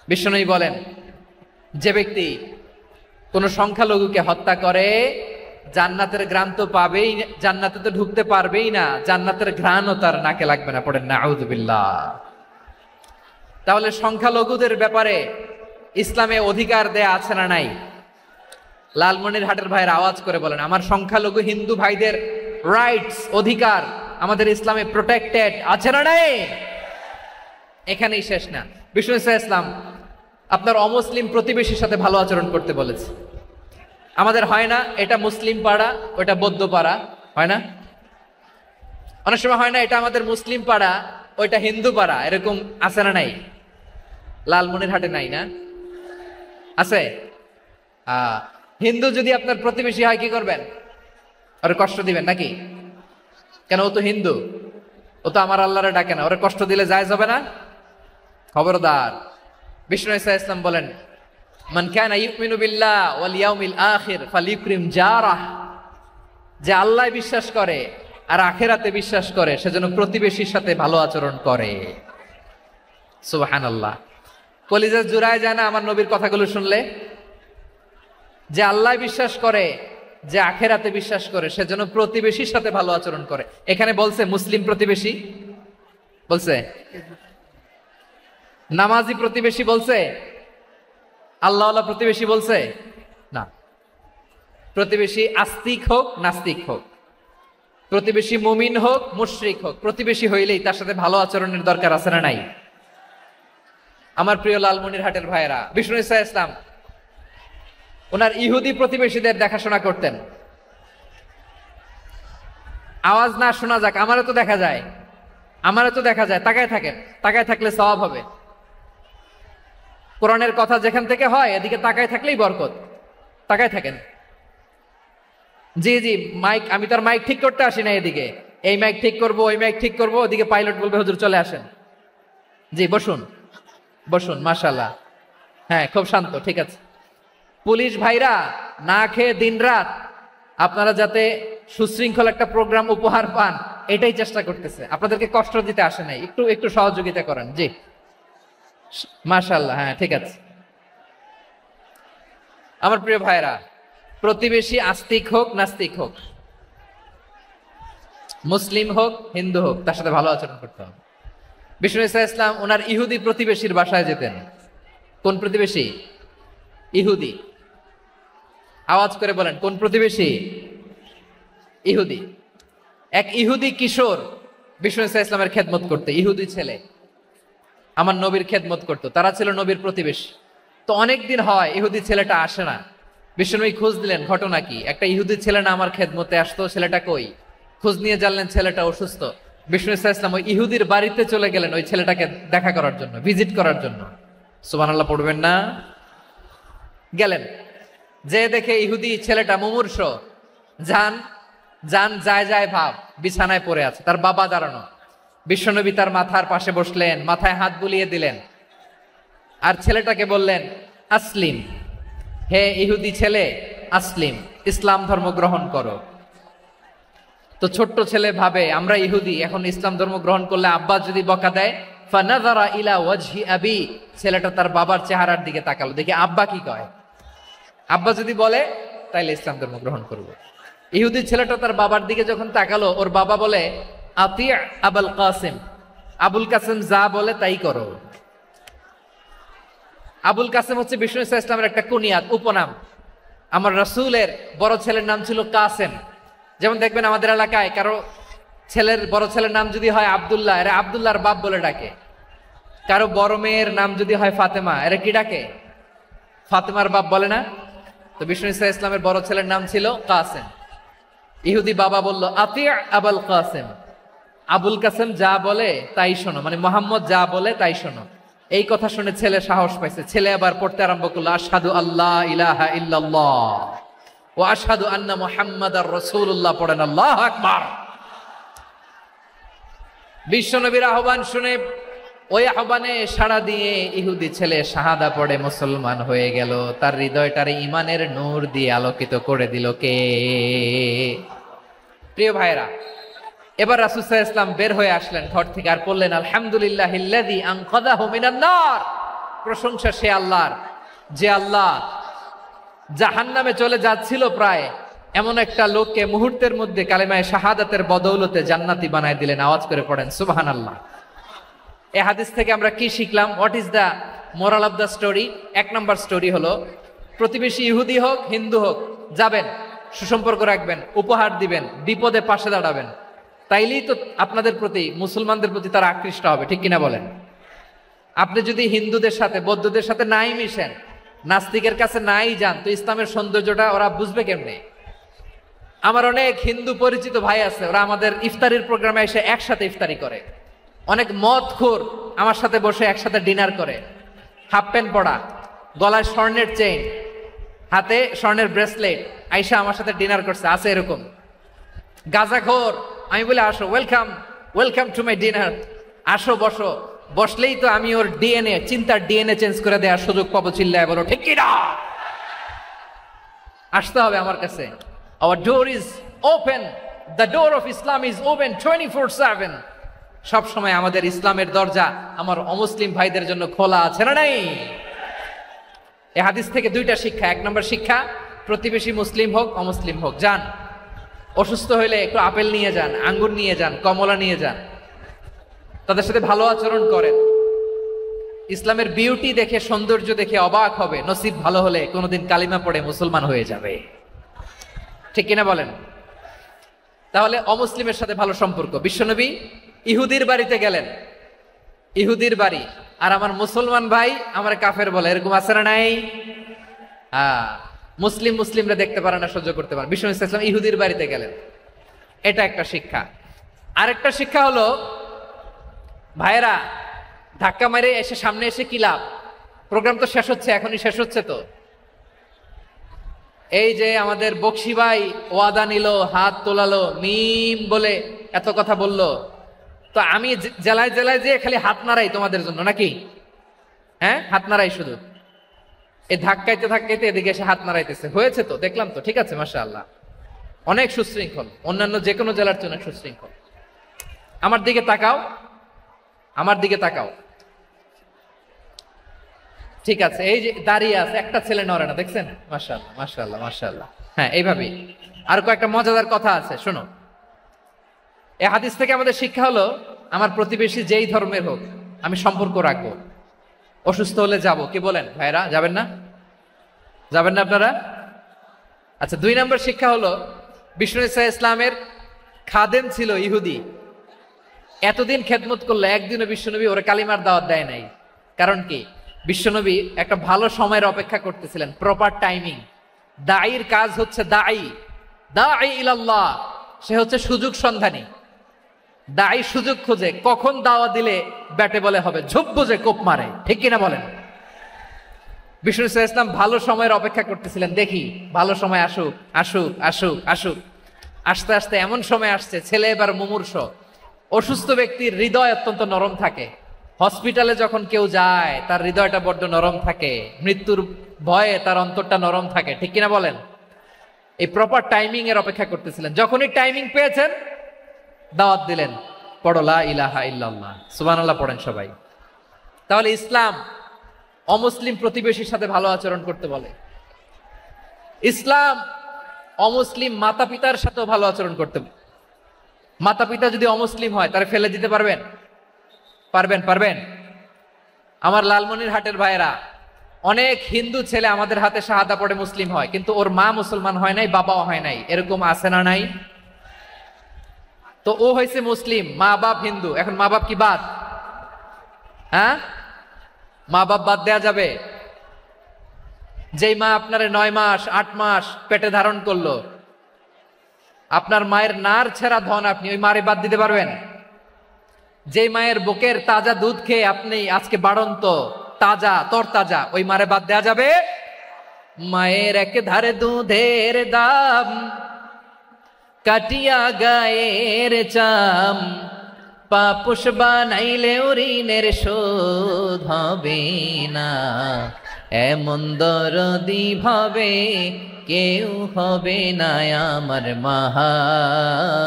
বিশ্বনবী বলেন যে ব্যক্তি কোন সংখ্যালঘুকে হত্যা করে, জান্নাতের ঘ্রাণ তো পাবেই, জান্নাতে তো ঢুকতে পারবেই না, জান্নাতের ঘ্রাণও তার নাকে লাগবে না। পড়েন নাউযুবিল্লাহ। তাহলে সংখ্যালঘুদের ব্যাপারে ইসলামে অধিকার দেয়া আছে না নাই? লালমনিরহাটের ভাইয়ের আওয়াজ করে বলেন আমার সংখ্যালঘু হিন্দু ভাইদের রাইটস, অধিকার আমাদের ইসলামে প্রোটেক্টেড আছে না নাই? এখানেই শেষ না। বিষ্ণু ইসলাম আপনার অমুসলিম প্রতিবেশীর সাথে ভালো আচরণ করতে বলেছে। আমাদের হয় না এটা মুসলিম পাড়া, ওটা বৌদ্ধ পাড়া, হয় না? অনেক সময় হয় না এটা আমাদের মুসলিম পাড়া, ওইটা হিন্দু পাড়া, এরকম আছে না নাই? লালমনিরহাটে নাই না? আছে? হিন্দু যদি আপনার প্রতিবেশী হয় কি করবেন? ওরে কষ্ট দিবেন নাকি? কেন? ও তো হিন্দু, ও তো আমার আল্লাহরে ডাকে না, ওরে কষ্ট দিলে জায়েজ হবে না? খবরদার। বিষ্ণু ইসলাম বলেন মান কানা ইউমিনু বিল্লাহ ওয়াল ইয়াউমিল আখির ফালিউকরিম জারাহ। যে আল্লাহ বিশ্বাস করে আর আখিরাতে বিশ্বাস করে, সেজন্য প্রতিবেশীর সাথে ভালো আচরণ করে। সুবহানাল্লাহ। কলিজা জুড়ায় যায় না আমার নবীর কথাগুলো শুনলে? যে আল্লাহ বিশ্বাস করে, যে আখিরাতে বিশ্বাস করে, সেজন্য প্রতিবেশীর সাথে ভালো আচরণ করে। এখানে বলছে মুসলিম প্রতিবেশী, বলছে নামাজি প্রতিবেশী, বলছে আল্লাহওয়ালা প্রতিবেশী, বলছে না। প্রতিবেশী আস্তিক হোক নাস্তিক হোক, প্রতিবেশী মুমিন হোক মুশরিক হোক, প্রতিবেশী হইলেই তার সাথে ভালো আচরণের দরকার আছে না নাই? আমার প্রিয় লালমনিরহাটের ভাইয়েরা, বিষ্ণু ইসলাম ওনার ইহুদি প্রতিবেশীদের দেখাশোনা করতেন। আওয়াজ না শোনা যাক, আমারও তো দেখা যায়, আমারও তো দেখা যায়। তাকায় থাকেন, তাকায় থাকলে সওয়াব হবে। কোরআনের কথা যেখান থেকে হয় এদিকে তাকায় থাকলেই বরকত। তাকায় থাকেন। জি জি, মাইক, আমি তো আর মাইক ঠিক করতে আসি না এদিকে, এই মাইক ঠিক করব, ওই মাইক ঠিক করব, ওদিকে পাইলট বলবে হুজুর চলে আসেন। জি বসুন, বসুন, মাশাআল্লাহ। হ্যাঁ খুব শান্ত, ঠিক আছে। পুলিশ ভাইরা না খেয়ে দিনরাত আপনারা যাতে সুশৃঙ্খল একটা প্রোগ্রাম উপহার পান, এটাই চেষ্টা করতেছে। আপনাদেরকে কষ্ট দিতে আসে নাই, একটু একটু সহযোগিতা করেন। জি মাশাআল্লাহ, হ্যাঁ ঠিক আছে। আমার প্রিয় ভাইরা, প্রতিবেশী আস্তিক হোক নাস্তিক হোক, মুসলিম হোক হিন্দু হোক, তার সাথে ভালো আচরণ করতে হবে। বিষ্ণু ঈসা ইসলাম ওনার ইহুদি প্রতিবেশীর বাসায় যেতেন। কোন প্রতিবেশী? ইহুদি। আওয়াজ করে বলেন, কোন প্রতিবেশী? ইহুদি। এক ইহুদি কিশোর বিষ্ণু ঈসা ইসলামের খেদমত করতে, ইহুদি ছেলে আমার নবীর খেদমত করতো, তারা ছিল নবীর প্রতিবেশী। তো অনেকদিন হয় ইহুদি ছেলেটা আসে না। বিষ্ণুনবী খোঁজ দিলেন, ঘটনা কি? একটা ইহুদি ছেলে না আমার খেদমতে আসতো, ছেলেটা কই? খোঁজ নিয়ে জানলেন ছেলেটা অসুস্থ। বিষ্ণু ঈসা ইসলাম ওই ইহুদির বাড়িতে চলে গেলেন ওই ছেলেটাকে দেখা করার জন্য, ভিজিট করার জন্য। সুবহানাল্লাহ পড়বেন না? গেলেন, যে দেখে ইহুদি ছেলেটা মুমূর্ষ, যান যান যায় যায় ভাব, বিছানায় পড়ে আছে, তার বাবা দাঁড়ানো। বিশ্বনবী তার মাথার পাশে বসলেন, মাথায় হাত বুলিয়ে দিলেন, আর ছেলেটাকে বললেন, আসলিম, হে ইহুদি ছেলে, আসলিম, ইসলাম ধর্ম গ্রহণ করো। তো ছোট্ট ছেলে ভাবে আমরা ইহুদি, এখন ইসলাম ধর্ম গ্রহণ করলে আব্বা যদি বকা দেয়। ফানাযারা ইলা ওয়াজহি আবি, ছেলেটা তার বাবার চেহারার দিকে তাকালো, দেখি আব্বা কি কয়। আব্বা যদি বলে তাইলে ইসলাম ধর্ম গ্রহণ করব। ইহুদি ছেলেটা তার বাবার দিকে যখন তাকালো, ওর বাবা বলে, আতি আবুল কাসিম, আবুল কাসিম যা বলে তাই করো। আবুল কাসিম হচ্ছে বিষ্ণু ঈসা ইসলামের একটা কুনিয়াত, উপনাম। আমার রাসূলের বড় ছেলের নাম ছিল কাসেম। যেমন দেখবেন আমাদের এলাকায় কারো ছেলের বড় ছেলের নাম যদি হয় আব্দুল্লাহ, এরা আব্দুল্লাহর বাপ বলে ডাকে। কারো বড় মেয়ের নাম যদি হয় ফাতেমা, এরা কি ডাকে? ফাতেমার বাপ বলে না? তো বিষ্ণু ঈসা ইসলামের বড় ছেলের নাম ছিল কাসেম। ইহুদি বাবা বলল, আতি আবুল কাসেম, আবুল কাসেম যা বলে তাই শোনো, মানে মোহাম্মদ যা বলে তাই শোনো। এই কথা শুনে ছেলে সাহস পাইছে, ছেলে আবার পড়তে আরম্ভ করলো, আশহাদু আল্লাহ ইলাহা ইল্লাল্লাহ ওয়া আশহাদু আন্না মুহাম্মাদার রাসূলুল্লাহ, পড়েন আল্লাহু আকবার। বিশ্বনবীর আহ্বান শুনে ওই আহ্বানে সাড়া দিয়ে ইহুদি ছেলে শাহাদা পড়ে মুসলমান হয়ে গেল। তার হৃদয়টারে ঈমানের নূর দিয়ে আলোকিত করে দিল কে? প্রিয় ভাইরা, এবার রাসূল সাল্লাল্লাহু আলাইহি ওয়াসাল্লাম বের হয়ে আসলেন ঘর থেকে, আর বললেন, আলহামদুলিল্লাহিল্লাযী আনকাযাহু মিনান নার, প্রশংসা সে আল্লাহর যে আল্লাহ জাহান্নামে চলে যাচ্ছিল প্রায় এমন একটা লোককে মুহূর্তের মধ্যে কালেমায়ে শাহাদাতের বদৌলতে জান্নাতি বানায় দিলেন। আওয়াজ করে পড়েন সুবহানাল্লাহ। এই হাদিস থেকে আমরা কি শিখলাম? What is the moral of the story? এক নম্বর স্টোরি হলো, প্রতিবেশী ইহুদি হোক হিন্দু হোক, যাবেন, সুসম্পর্ক রাখবেন, উপহার দিবেন, বিপদে পাশে দাঁড়াবেন, তাইলেই তো আপনাদের প্রতি, মুসলমানদের প্রতি তারা আকৃষ্ট হবে, ঠিক কিনা বলেন? আপনি যদি হিন্দুদের সাথে বৌদ্ধদের সাথে নাই মিশেন, নাস্তিকের কাছে নাই যান, তো ইসলামের সৌন্দর্যটা ওরা বুঝবে কেমনে? আমার অনেক হিন্দু পরিচিত ভাই আছে, ওরা আমাদের ইফতারির প্রোগ্রামে এসে একসাথে ইফতারি করে। অনেক মদখোর আমার সাথে বসে একসাথে ডিনার করে, হাফ প্যান্ট পরা, গলায় স্বর্ণের চেইন, হাতে স্বর্ণের ব্রেসলেট, আইসা আমার সাথে ডিনার করছে, আছে এরকম। গাঁজাখোর, আমি বলে আসো, welcome welcome to my dinner, আসো বসো, বসলেই তো আমি ওর ডিএনএ, চিন্তার ডিএনএ চেঞ্জ করে দেওয়ার সুযোগ পাবো, চিল্লায় বলো ঠিক কিনা? আসতে হবে আমার কাছে। Our door is open, the door of Islam is open 24/7। সব সময় আমাদের ইসলামের দরজা আমার অমুসলিম ভাইদের জন্য খোলা আছে না নাই? এই হাদিস থেকে দুইটা শিক্ষা। এক নম্বর শিক্ষা, প্রতিবেশী মুসলিম হোক অমুসলিম হোক, যান, অসুস্থ হইলে একটু আপেল নিয়ে যান, আঙ্গুর নিয়ে যান, কমলা নিয়ে যান, তাদের সাথে ভালো আচরণ করেন। ইসলামের বিউটি দেখে, সৌন্দর্য দেখে অবাক হবে, নসিব ভালো হলে কোনোদিন কালিমা পড়ে মুসলমান হয়ে যাবে, ঠিক কিনা বলেন? তাহলে অমুসলিমের সাথে ভালো সম্পর্ক। বিশ্বনবী ইহুদির বাড়িতে গেলেন, ইহুদির বাড়ি, আর আমার মুসলমান ভাই আমার কাফের বলে, এরকম আছে না নাই? মুসলিমরা দেখতে পারে না, সহ্য করতে পারে। বিশ্বনবী সাল্লাল্লাহু আলাইহি ওয়াসাল্লাম ইহুদির বাড়িতে গেলেন, এটা একটা শিক্ষা। আরেকটা শিক্ষা হলো, ভাইরা ধাক্কা মারে এসে সামনে এসে কি লাভ? প্রোগ্রাম তো শেষ হচ্ছে, এখনই শেষ হচ্ছে। তো এই যে আমাদের বকশি ভাই ওয়াদা নিল, হাত তোলালো, মিম বলে এত কথা বলল, তো আমি জেলায় জেলায় যে খালি হাত নাড়াই তোমাদের জন্য নাকি? হ্যাঁ, হাত নাড়াই শুধু, এই ধাক্কাইতে ধাক্কাইতে এদিকে এসে হাত নাড়াইতেছে, হয়েছে তো, দেখলাম তো, ঠিক আছে, মাশাআল্লাহ, অনেক সুশৃঙ্খল, অন্যান্য যে কোনো জেলার চেয়ে অনেক সুশৃঙ্খল। আমার দিকে তাকাও, আমার দিকে তাকাও, ঠিক আছে, এই যে দাঁড়িয়ে আছে, একটা ছেলে নড়ে না, দেখছেন? মাশাআল্লাহ মাশাআল্লাহ মাশাআল্লাহ। হ্যাঁ, এইভাবেই। আর কয়েকটা মজাদার কথা আছে, শোনো। এই হাদিস থেকে আমাদের শিক্ষা হলো, আমার প্রতিবেশী যেই ধর্মের হোক আমি সম্পর্ক রাখবো। অসুস্থ হলে যাব, কি বলেন ভাইরা? যাবেন না? যাবেন না আপনারা? আচ্ছা, 2 নম্বর শিক্ষা হলো, বিষ্ণু ঈসা ইসলামের খাদেম ছিল ইহুদি। এতদিন খেদমত করলে একদিনও বিশ্বনবী ওরা কালিমার দাওয়াত দেয় নাই। কারণ কি? বিশ্বনবী একটা ভালো সময়ের অপেক্ষা করতেছিলেন, প্রপার টাইমিং। দাঈর কাজ হচ্ছে দাঈ ইলাল্লাহ, সে হচ্ছে সুযোগ সন্ধানী। দাঈ সুযোগ খোঁজে, কখন দাওয়া দিলে ব্যাটে বলে হবে, ঝোপ বুঝে কোপ মারে, ঠিক কিনা বলেন? বিষ্ণু ঈসা ইসলাম ভালো সময়ের অপেক্ষা করতেছিলেন, দেখি ভালো সময় আসুক আসুক আসুক আসুক। আস্তে আস্তে এমন সময় আসছে, ছেলে এবার মুমূর্ষ। অসুস্থ ব্যক্তির হৃদয় অত্যন্ত নরম থাকে। হসপিটালে যখন কেউ যায় তার হৃদয়টা বড্ড নরম থাকে, মৃত্যুর ভয়ে তার অন্তরটা নরম থাকে, ঠিক কিনা বলেন? এই প্রপার টাইমিং এর অপেক্ষা করতেছিলেন। যখনই টাইমিং পেয়েছেন দাওয়াত দিলেন, পড়ো লা ইলাহা ইল্লাল্লাহ, সুবহানাল্লাহ পড়েন সবাই। তাহলে ইসলাম অমুসলিম প্রতিবেশীর সাথে ভালো আচরণ করতে বলে। ইসলাম অমুসলিম মাতা পিতার সাথেও ভালো আচরণ করতে বলে। মাতা পিতা যদি অমুসলিম হয় তারা ফেলে দিতে পারবেন? পারবেন? আমার লালমনিরহাটের ভাইয়েরা, অনেক হিন্দু ছেলে আমাদের হাতে শাহাদা পড়ে মুসলিম হয়, কিন্তু ওর মা মুসলমান হয় নাই, বাবাও হয় নাই। এরকম আছে না নাই? তো ও হয়েছে মুসলিম, মা বাপ হিন্দু, এখন মা বাপ কি বাদ? হ্যাঁ, মা বাপ বাদ দেয়া যাবে? যেই মা আপনারে 9 মাস 8 মাস পেটে ধারণ করলো, আপনার মায়ের নার ছেঁড়া ধন, আপনি ওই মারে বাদ দিতে পারবেন? যেই মায়ের বুকের তাজা দুধ খেয়ে আপনি আজকে বাড়ন্ত তাজা তরতাজা, ওই মারে বাদ দেয়া যাবে? মায়ের এক ধারে দুধের দাম, কাটিয়া গায়ের চাম, পাপুষ বানাইলে ঋণের শোধ হবে না, এমন দরদি ভাবে কেউ হবে না আমার মাহাগো।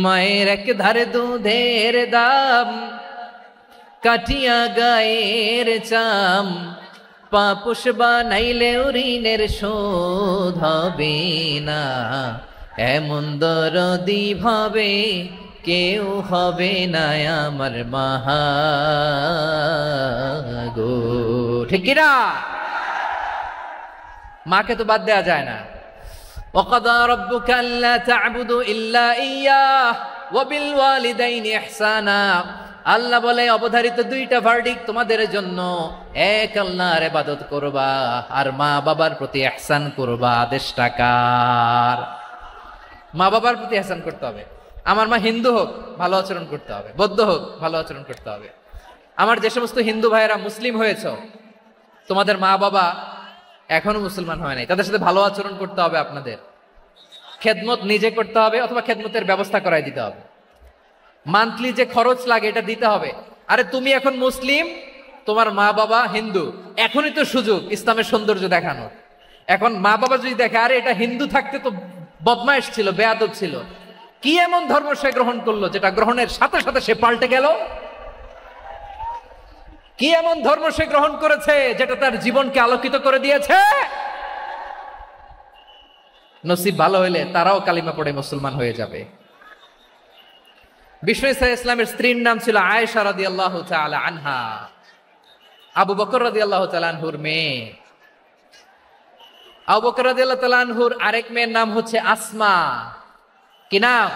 মায়ের এক ধারে দুধের দাম, কাটিয়া গায়ের চাম, পাপুষ বানাইলে ঋণের শোধ হবে না, এমন দরদি ভাবে কেউ হবে না আমার মাহাগো, ঠিক কিনা? মাকে তো বাদ দেয়া যায় না। وَقَضَى رَبُّكَ أَلَّا تَعْبُدُوا إِلَّا إِيَّاهُ وَبِالْوَالِدَيْنِ إِحْسَانًا। আল্লাহ বলে অবধারিত 2টা ভার্ডিক্ট তোমাদের জন্য, এক আল্লাহর ইবাদত করবা আর মা বাবার প্রতি ইহসান করবা। আদেশটা কার? মা বাবার প্রতি ইহসান করতে হবে। আমার মা হিন্দু হোক ভালো আচরণ করতে হবে, বৌদ্ধ হোক ভালো আচরণ করতে হবে। আমার যে সমস্ত হিন্দু ভাইয়েরা মুসলিম হয়েছে, তোমাদের মা বাবা এখনো মুসলমান হয় নাই, তাদের সাথে ভালো আচরণ করতে হবে। আপনাদের খেদমত নিজে করতে হবে অথবা খেদমতের ব্যবস্থা করাই দিতে হবে। মান্থলি যে খরচ লাগে এটা দিতে হবে। আরে তুমি এখন মুসলিম, তোমার মা বাবা হিন্দু, এখনই তো সুযোগ ইসলামের সৌন্দর্য দেখানোর। এখন মা বাবা যদি দেখে আরে এটা হিন্দু থাকতে তো বদমাইশ ছিল, বেয়াদব ছিল, কি এমন ধর্ম সে গ্রহণ করলো যেটা গ্রহণের সাথে সাথে সে পাল্টে গেল? কি এমন ধর্ম সে গ্রহণ করেছে যেটা তার জীবনকে আলোকিত করে দিয়েছে? নসিব ভালো হইলে তারাও কালিমা পড়ে মুসলমান হয়ে যাবে। বিষ্ণু ঈসা ইসলামের স্ত্রীর নাম ছিল আয়েশা রাদিয়াল্লাহু তাআলা আনহা, আবু বকর রাদিয়াল্লাহু তাআলা আনহুর মেয়ে। আবু বকর রাদিয়াল্লাহু তাআলা আনহুর আরেক মেয়ের নাম হচ্ছে আসমা। কি নাম?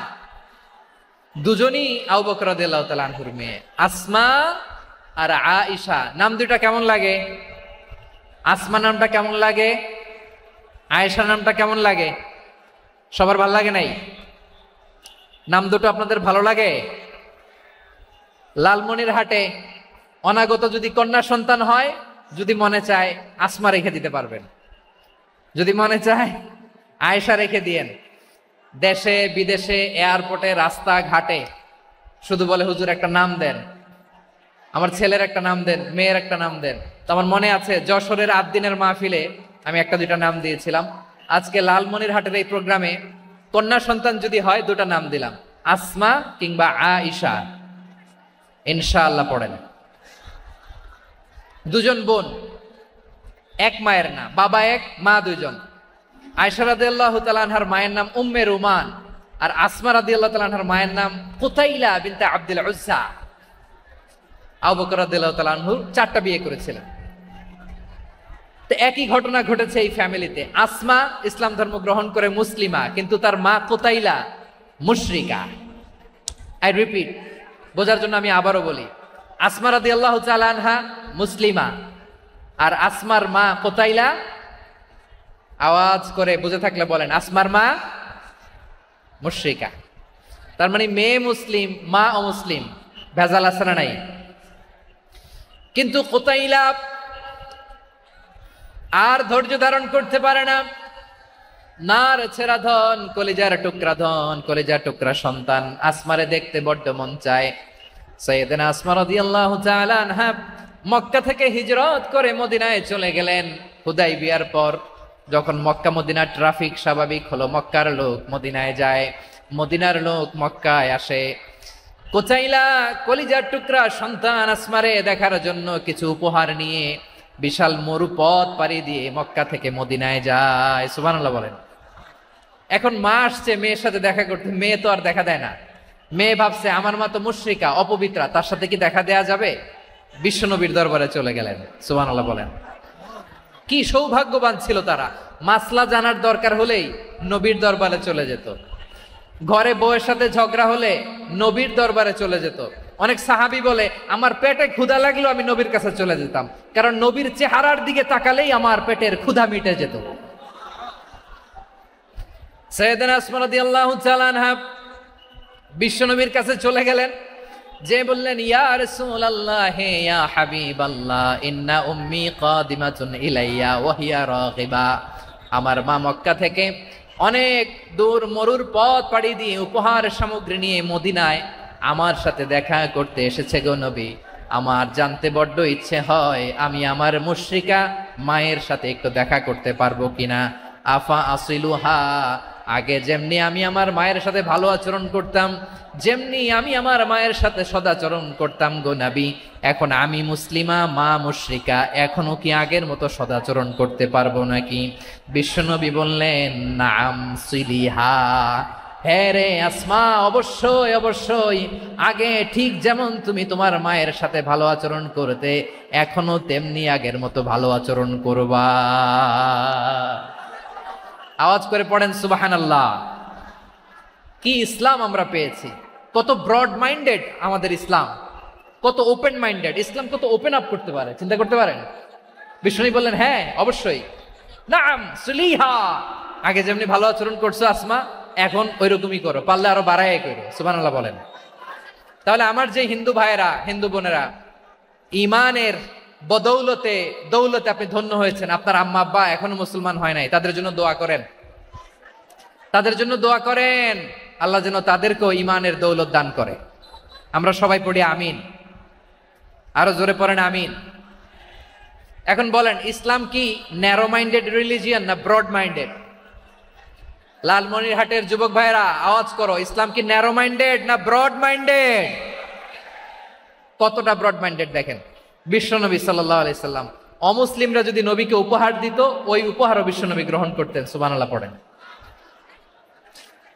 দুজনই আবু বকর রাদিয়াল্লাহু তাআলা আনহুর মেয়ে, আসমা আর আয়েশা। নাম দুইটা কেমন লাগে? আসমা নামটা কেমন লাগে? আয়েশা নামটা কেমন লাগে? সবার ভালো লাগে নাই? নাম দুটো আপনাদের ভালো লাগে? লালমনিরহাটে অনাগত যদি কন্যা সন্তান হয়, যদি মনে চায় আসমা রেখে দিতে পারবেন, যদি মনে চায় আয়েশা রেখে দিয়েন। দেশে বিদেশে এয়ারপোর্টে রাস্তা ঘাটে শুধু বলে হুজুর একটা নাম দেন, আমার ছেলের একটা নাম দেন, মেয়ের একটা নাম দেন। তো আমার মনে আছে যশোরের 8 দিনের মাহফিলে আমি 1-2টা নাম দিয়েছিলাম। আজকে লালমনিরহাটের এই প্রোগ্রামে কন্যা সন্তান যদি হয় 2টা নাম দিলাম, আসমা কিংবা আয়েশা। ইনশাআল্লাহ পড়েন। দুজন বোন, এক মায়ের না, বাবা এক মা দুইজন। আয়েশা রাদিয়াল্লাহু তাআলা আনহার মায়ের নাম উম্মে রুমান, আর আসমা রাদিয়াল্লাহু তাআলা আনহার মায়ের নাম কুতাইলা বিনতে আব্দুল উজ্জা। আবু বকর রাদিয়াল্লাহু তাআলা আনহু 4টা বিয়ে করেছিলেন। তো একই ঘটনা ঘটেছে এই ফ্যামিলিতে। আসমা ইসলাম ধর্ম গ্রহণ করে মুসলিমা, কিন্তু তার মা কুতাইলা মুশরিকা। আই রিপিট, বোঝার জন্য আমি আবারও বলি, আসমা রাদিয়াল্লাহু তাআলা আনহা মুসলিমা, আর আসমার মা কুতাইলা, আওয়াজ করে বুঝে থাকলে বলেন, আসমার মা মুশরিকা। তার মানে মেয়ে মুসলিম, মা অমুসলিম, ভেজাল আছে না নাই? কিন্তু কুতাইলা আর ধৈর্য ধারণ করতে পারে না। নার ছেড়া ধন, কলিজার টুকরা ধন, কলিজার টুকরা সন্তান আসমারে দেখতে বড্ড মন চায়। সাইয়েদনা আসমা রাদিয়াল্লাহু তাআলা আনহা মক্কা থেকে হিজরত করে মদিনায় চলে গেলেন হুদাইবিয়ার পর। যখন মক্কা মদিনার ট্রাফিক স্বাভাবিক হলো, মক্কার লোক মদিনায় যায়, মদিনার লোক মক্কায় আসে। কুতাইলা কলিজার টুকরা সন্তান আসমারে দেখার জন্য কিছু উপহার নিয়ে বিশাল মরুপথ পাড়ি দিয়ে মক্কা থেকে মদিনায় যায়। সুবহানাল্লাহ বলেন। এখন মা আসছে মেয়ের সাথে দেখা করতে, মেয়ে তো আর দেখা দেয় না। মেয়ে ভাবছে আমার মা তো মুশরিকা, অপবিত্রা, তার সাথে কি দেখা দেয়া যাবে? বিশ্বনবীর দরবারে চলে গেলেন। সুবহানাল্লাহ বলেন। কি সৌভাগ্যবান ছিল তারা, মাসলা জানার দরকার হলেই নবীর দরবারে চলে যেত। ঘরে বউয়ের সাথে ঝগড়া হলে নবীর দরবারে চলে যেত। অনেক সাহাবী বলে আমার পেটে ক্ষুধা লাগলো আমি নবীর কাছে চলে যেতাম, কারণ নবীর চেহারার দিকে তাকালেই আমার পেটের ক্ষুধা মিটে যেত। সাইয়েদনা আসমা রাদিয়াল্লাহু তাআলা আনহা বিশ্বনবীর কাছে চলে গেলেন, যে বললেন ইয়া রাসূলুল্লাহ ইয়া হাবিবাল্লাহ ইন্না উম্মি কাদিমাতুন ইলাইয়া ওয়া হিয়া রাগিবা। আমার মা মক্কা থেকে অনেক দূর মরুর পথ পাড়ি দিয়ে উপহার সামগ্রী নিয়ে মদিনায় আমার সাথে দেখা করতে এসেছে গো নবী। আমার জানতে বড্ড ইচ্ছে হয় আমি আমার মুশরিকা মায়ের সাথে একটু দেখা করতে পারবো কিনা। আফা আসিলুহা, আগে যেমনি আমি আমার মায়ের সাথে ভালো আচরণ করতাম, যেমনি আমি আমার মায়ের সাথে সদাচরণ করতাম গো নবী, এখন আমি মুসলিমা মা মুশরিকা, এখনো কি আগের মতো সদাচরণ করতে পারবো নাকি? বিশ্বনবী বললেন নাম সিলিহা, হ্যাঁ রে আসমা, অবশ্যই অবশ্যই, আগে ঠিক যেমন তুমি তোমার মায়ের সাথে ভালো আচরণ করতে এখনো তেমনি আগের মতো ভালো আচরণ করবা। আওয়াজ করে পড়েন সুবহানাল্লাহ। কি ইসলাম আমরা পেয়েছি, কত ব্রড মাইন্ডেড আমাদের ইসলাম, কত ওপেন মাইন্ডেড ইসলাম, কত ওপেন আপ করতে পারে, চিন্তা করতে পারেন। বিষ্ণু বললেন হ্যাঁ অবশ্যই, নাম সুলিহা, আগে যেমনি ভালো আচরণ করছো আসমা এখন ওইরকমই করো, পারলে আরো বাড়াই করো। সুবহানাল্লাহ বলেন। তাহলে আমার যে হিন্দু ভাইয়েরা হিন্দু বোনেরা ইমানের বদৌলতে দৌলতে আপনি ধন্য হয়েছেন, আপনার আম্মা আব্বা এখনো মুসলমান হয় নাই, তাদের জন্য দোয়া করেন, তাদের জন্য দোয়া করেন, আল্লাহ যেন তাদেরকেও ইমানের দৌলত দান করে। আমরা সবাই পড়ি আমিন, আরো জোরে পড়েন আমিন। এখন বলেন ইসলাম কি ন্যারো মাইন্ডেড রিলিজিয়ান না ব্রড মাইন্ডেড? লালমনিরহাটের যুবক ভাইরা আওয়াজ করো, ইসলাম কি ন্যারো মাইন্ডেড না ব্রড মাইন্ডেড? কতটা ব্রড মাইন্ডেড দেখেন। বিশ্বনবী সাল্লাল্লাহু আলাইহি সাল্লাম অমুসলিমরা যদি নবীকে উপহার দিত, ওই উপহারও বিশ্বনবী গ্রহণ করতেন। সুবহানাল্লাহ পড়েন।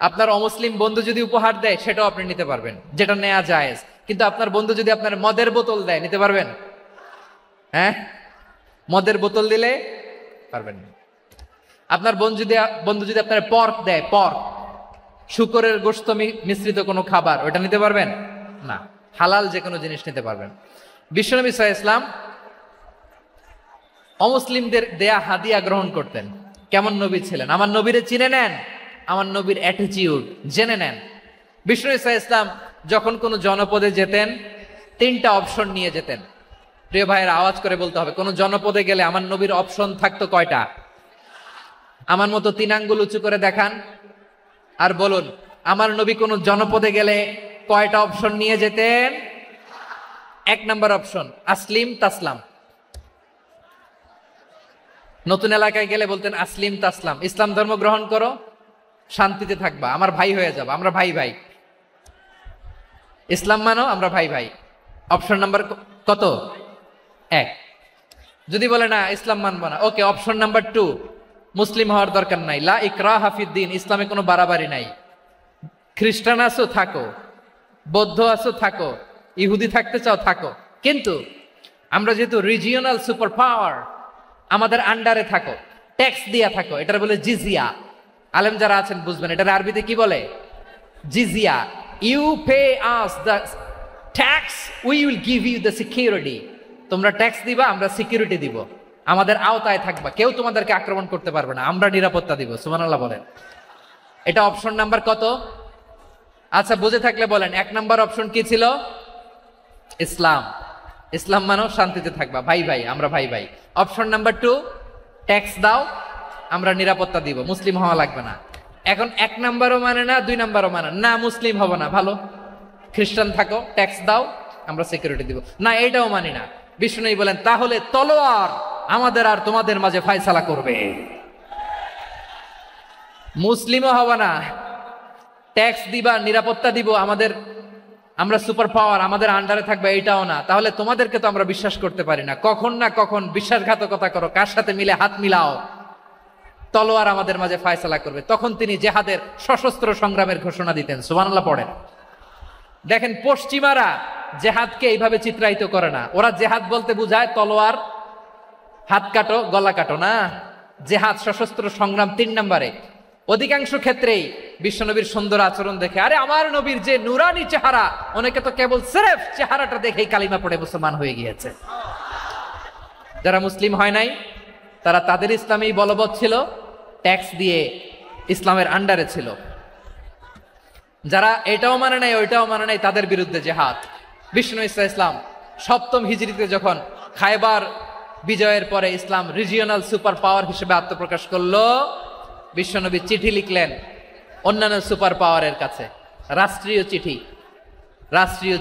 আপনার অমুসলিম বন্ধু যদি উপহার দেয় সেটাও আপনি নিতে পারবেন, যেটা নেওয়া জায়েজ। কিন্তু আপনার বন্ধু যদি আপনার মদের বোতল দেয়, নিতে পারবেন? হ্যাঁ, মদের বোতল দিলে পারবেন না। আপনার বন্ধু যদি আপনার পর্ক দেয়, পর্ক শুকরের গোশত মিশ্রিত কোনো খাবার, ওটা নিতে পারবেন না। হালাল যে কোনো জিনিস নিতে পারবেন। বিশ্বনবী সাল্লাল্লাহু আলাইহি ওয়াসাল্লাম অমুসলিমদের দেয়া হাদিয়া গ্রহণ করতেন। কেমন নবী ছিলেন, আমার নবীরে চিনে নেন, আমার নবীর অ্যাটিটিউড জেনে নেন। বিশ্বনবী সাল্লাল্লাহু আলাইহি ওয়াসাল্লাম যখন কোনো জনপদে যেতেন 3টা অপশন নিয়ে যেতেন। প্রিয় ভাইয়েরা আওয়াজ করে বলতে হবে, কোন জনপদে গেলে আমার নবীর অপশন থাকতো কয়টা? আমার মতো 3 আঙ্গুল উঁচু করে দেখান আর বলুন আমার নবী কোন জনপদে গেলে কয়টা অপশন নিয়ে যেতেন? 1 নাম্বার অপশন আসলিম তাসলাম। নতুন এলাকায় গেলে বলতেন আসলিম তাসলাম, ইসলাম ধর্ম গ্রহণ করো, শান্তিতে থাকবা, আমার ভাই হয়ে যাবা, আমরা ভাই ভাই, ইসলাম মানো, আমরা ভাই ভাই। অপশন নাম্বার কত? 1। যদি বলে না ইসলাম মানবো না, ওকে, অপশন নাম্বার 2, মুসলিম হওয়ার দরকার নাই, লা ইকরাহা ফিদ্দিন, ইসলামে কোনো বাড়াবাড়ি নাই। খ্রিস্টান আছো থাকো, বৌদ্ধ আছো থাকো, ইহুদি থাকতে চাও থাকো, কিন্তু আমরা যেহেতু রিজিওনাল সুপার পাওয়ার, আমাদের আন্ডারে থাকো, ট্যাক্স দিয়া থাকো, এটার বলে জিজিয়া। আলেম যারা আছেন বুঝবেন এটার আরবিতে কি বলে, জিজিয়া। You pay us the tax, we will give you the security. তোমরা ট্যাক্স দিবা, আমরা সিকিউরিটি দিব, আমাদের আওতায় থাকবা, কেউ তোমাদেরকে আক্রমণ করতে পারবে না, আমরা নিরাপত্তা দিব। সুবহানাল্লাহ বলেন। এটা অপশন নাম্বার কত? আচ্ছা বুঝে থাকলে বলেন, 1 নাম্বার অপশন কি ছিল? ইসলাম। ইসলাম মানো শান্তিতে থাকবা, ভাই ভাই, আমরা ভাই ভাই। অপশন নাম্বার 2, ট্যাক্স দাও, আমরা নিরাপত্তা দিব, মুসলিম হওয়া লাগবে না। এখন 1 নাম্বারও মানে না, 2 নাম্বারও মানে না, মুসলিম হব না, ভালো, খ্রিস্টান থাকো, ট্যাক্স দাও, আমরা সিকিউরিটি দিব না, এটাও মানি না। বিষ্ণু বলেন তাহলে তলোয়ার আমাদের আর তোমাদের মাঝে ফায়সালা করবে, মুসলিমও হব না, ট্যাক্স দিবা, নিরাপত্তা দিব, আমরা সুপার পাওয়ার, আমাদের আন্ডারে থাকবে, এইটাও না। তাহলে তোমাদেরকে তো আমরা বিশ্বাস করতে পারি না, কখন না কখন বিশ্বাসঘাতকতা করো, কার সাথে মিলে হাত মিলাও, তলোয়ার আমাদের মাঝে ফায়সালা করবে। তখন তিনি জেহাদের সশস্ত্র সংগ্রামের ঘোষণা দিতেন। সুবহানাল্লাহ পড়েন। দেখেন পশ্চিমারা জেহাদকে এইভাবে চিত্রায়িত করে না, ওরা জেহাদ বলতে বুঝায় তলোয়ার, হাত কাটো, গলা কাটো, না, জেহাদ সশস্ত্র সংগ্রাম 3 নম্বরে। অধিকাংশ ক্ষেত্রেই বিশ্বনবীর সুন্দর আচরণ দেখে, আরে আমার নবীর যে নুরানি চেহারা, অনেকে তো কেবল সিরেফ চেহারাটা দেখেই কালিমা পড়ে মুসলমান হয়ে গিয়েছে। যারা মুসলিম হয় নাই তারা তাদের ইসলামেই বলবৎ ছিল, ট্যাক্স দিয়ে ইসলামের আন্ডারে ছিল। যারা এটাও মানে নাই ওইটাও মানে নাই, তাদের বিরুদ্ধে জেহাদ। বিষ্ণু ইসলাম 7ম হিজরিতে যখন খায়বার বিজয়ের পরে ইসলাম রিজিওনাল সুপার পাওয়ার হিসেবে আত্মপ্রকাশ করলো, বিশ্বনবী চিঠি লিখলেন অন্যান্য সুপার পাওয়ারের কাছে, রাষ্ট্রীয়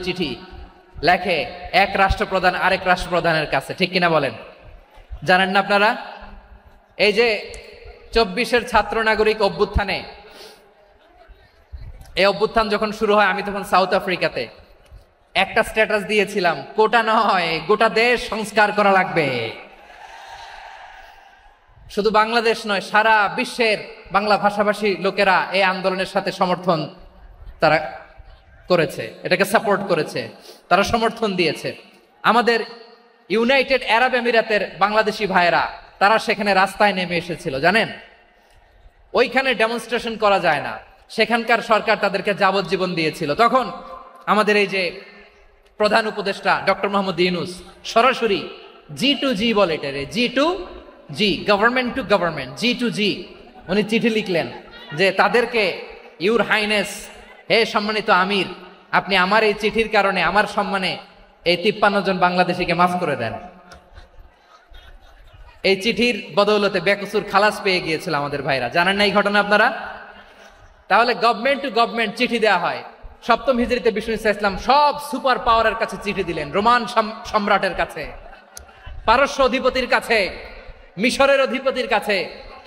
চিঠি লেখে এক রাষ্ট্রপ্রধান আরেক রাষ্ট্রপ্রধানের কাছে, ঠিক কিনা বলেন? জানেন না আপনারা? এই যে 24-এর ছাত্র নাগরিক অভ্যুত্থানে, এই অভ্যুত্থান যখন শুরু হয়, আমি তখন সাউথ আফ্রিকাতে, একটা স্ট্যাটাস দিয়েছিলাম, কোটা নয় গোটা দেশ সংস্কার করা লাগবে। শুধু বাংলাদেশ নয়, সারা বিশ্বের বাংলা ভাষাভাষী লোকেরা এই আন্দোলনের সাথে সমর্থন তারা করেছে, এটাকে সাপোর্ট করেছে, তারা সমর্থন দিয়েছে। আমাদের ইউনাইটেড আরব আমিরাতের বাংলাদেশি ভাইয়েরা তারা সেখানে রাস্তায় নেমে এসেছিল, জানেন? ওইখানে ডেমনস্ট্রেশন করা যায় না, সেখানকার সরকার তাদেরকে যাবজ্জীবন দিয়েছিল। তখন আমাদের এই যে প্রধান উপদেষ্টা ডক্টর মোহাম্মদ ইউনূস সরাসরি G2G বলে, এটা G2G, government to government, G2G, উনি চিঠি লিখলেন যে তাদেরকে, ইউর হাইনেস, হে সম্মানিত আমির, আপনি আমার এই চিঠির কারণে আমার সম্মানে এই 53 জন বাংলাদেশিকে মাফ করে দেন। এই চিঠির বদৌলতে বেকসুর খালাস পেয়ে গিয়েছিল আমাদের ভাইরা, জানেন না এই ঘটনা আপনারা? তাহলে গভর্নমেন্ট টু গভর্নমেন্ট চিঠি দেওয়া হয়। 7ম হিজরিতে বিষ্ণু ইসলাম সব সুপার পাওয়ারের কাছে চিঠি দিলেন, রোমান সম্রাটের কাছে, পারস্য অধিপতির কাছে, মিশরের অধিপতির কাছে,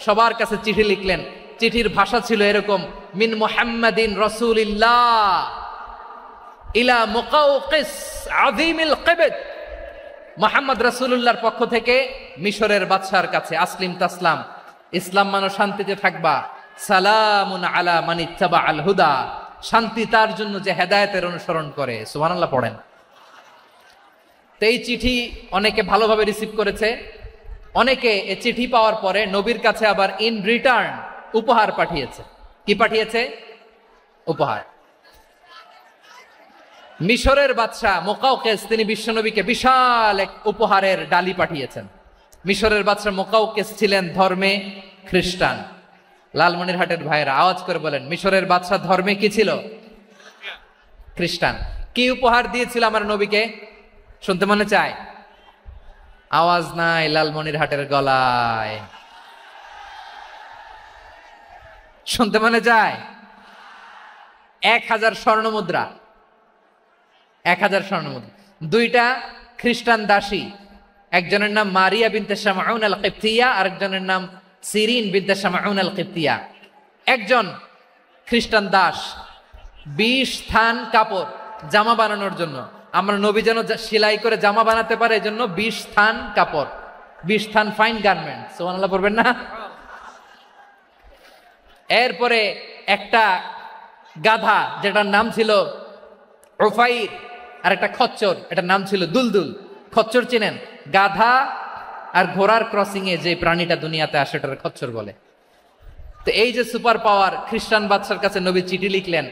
সবার কাছে চিঠি লিখলেন। চিঠির ভাষা ছিল এরকম, মিন মুহাম্মাদিন রাসূলিল্লাহ ইলা মুকাওকিস আযীমিল কিবত, মুহাম্মদ রাসূলুল্লাহর পক্ষ থেকে মিশরের বাদশার কাছে, আসলিম তাসলাম, ইসলাম মানো শান্তিতে থাকবা, সালামুন আলা মান ইত্তাবা আল হুদা, শান্তি তার জন্য যে হেদায়েতের অনুসরণ করে। সুবহানাল্লাহ পড়েন। তো এই চিঠি অনেকে ভালোভাবে রিসিভ করেছে, অনেকে এই চিঠি পাওয়ার পরে নবীর কাছে আবার ইন রিটার্ন উপহার পাঠিয়েছে। কি পাঠিয়েছে? উপহার। মিশরের বাদশাহ মুকাওকিস তিনি বিশ্বনবীকে বিশাল এক উপহারের ডালি পাঠিয়েছেন। মিশরের বাদশাহ মুকাওকিস ছিলেন ধর্মে খ্রিস্টান। লালমনিরহাটের ভাইয়েরা আওয়াজ করে বলেন, মিশরের বাদশাহ ধর্মে কি ছিল? খ্রিস্টান। কি উপহার দিয়েছিল আমার নবীকে? শুনতে মনে চায়? আওয়াজ নাই লালমনিরহাটের গলায়, শুনতে মনে যায়? 1000 স্বর্ণ মুদ্রা, 1000 স্বর্ণ মুদ্রা। 2টা খ্রিস্টান দাসী, একজনের নাম মারিয়া বিনতে শামউন আল কিবতিয়া, আরেকজনের নাম সিরিন বিনতে শামউন আল কিবতিয়া। একজন খ্রিস্টান দাস 20 থান কাপড় জামা বানানোর জন্য, আমরা নবী যেন সেলাই করে জামা বানাতে পারে এজন্য 20 থান কাপড় 20 থান ফাইন গার্মেন্ট, সুবহানাল্লাহ পড়বেন না? এরপরে একটা গাধা যেটার নাম ছিল উফাইর, আর একটা খচ্চর এটার নাম ছিল দুলদুল। খচ্চর চিনেন? গাধা আর ঘোড়ার ক্রসিং এ যে প্রাণীটা দুনিয়াতে আসে ওটার খচ্চর বলে। তো এই যে সুপার পাওয়ার, খ্রিস্টান বাদশার কাছে নবী চিঠি লিখলেন,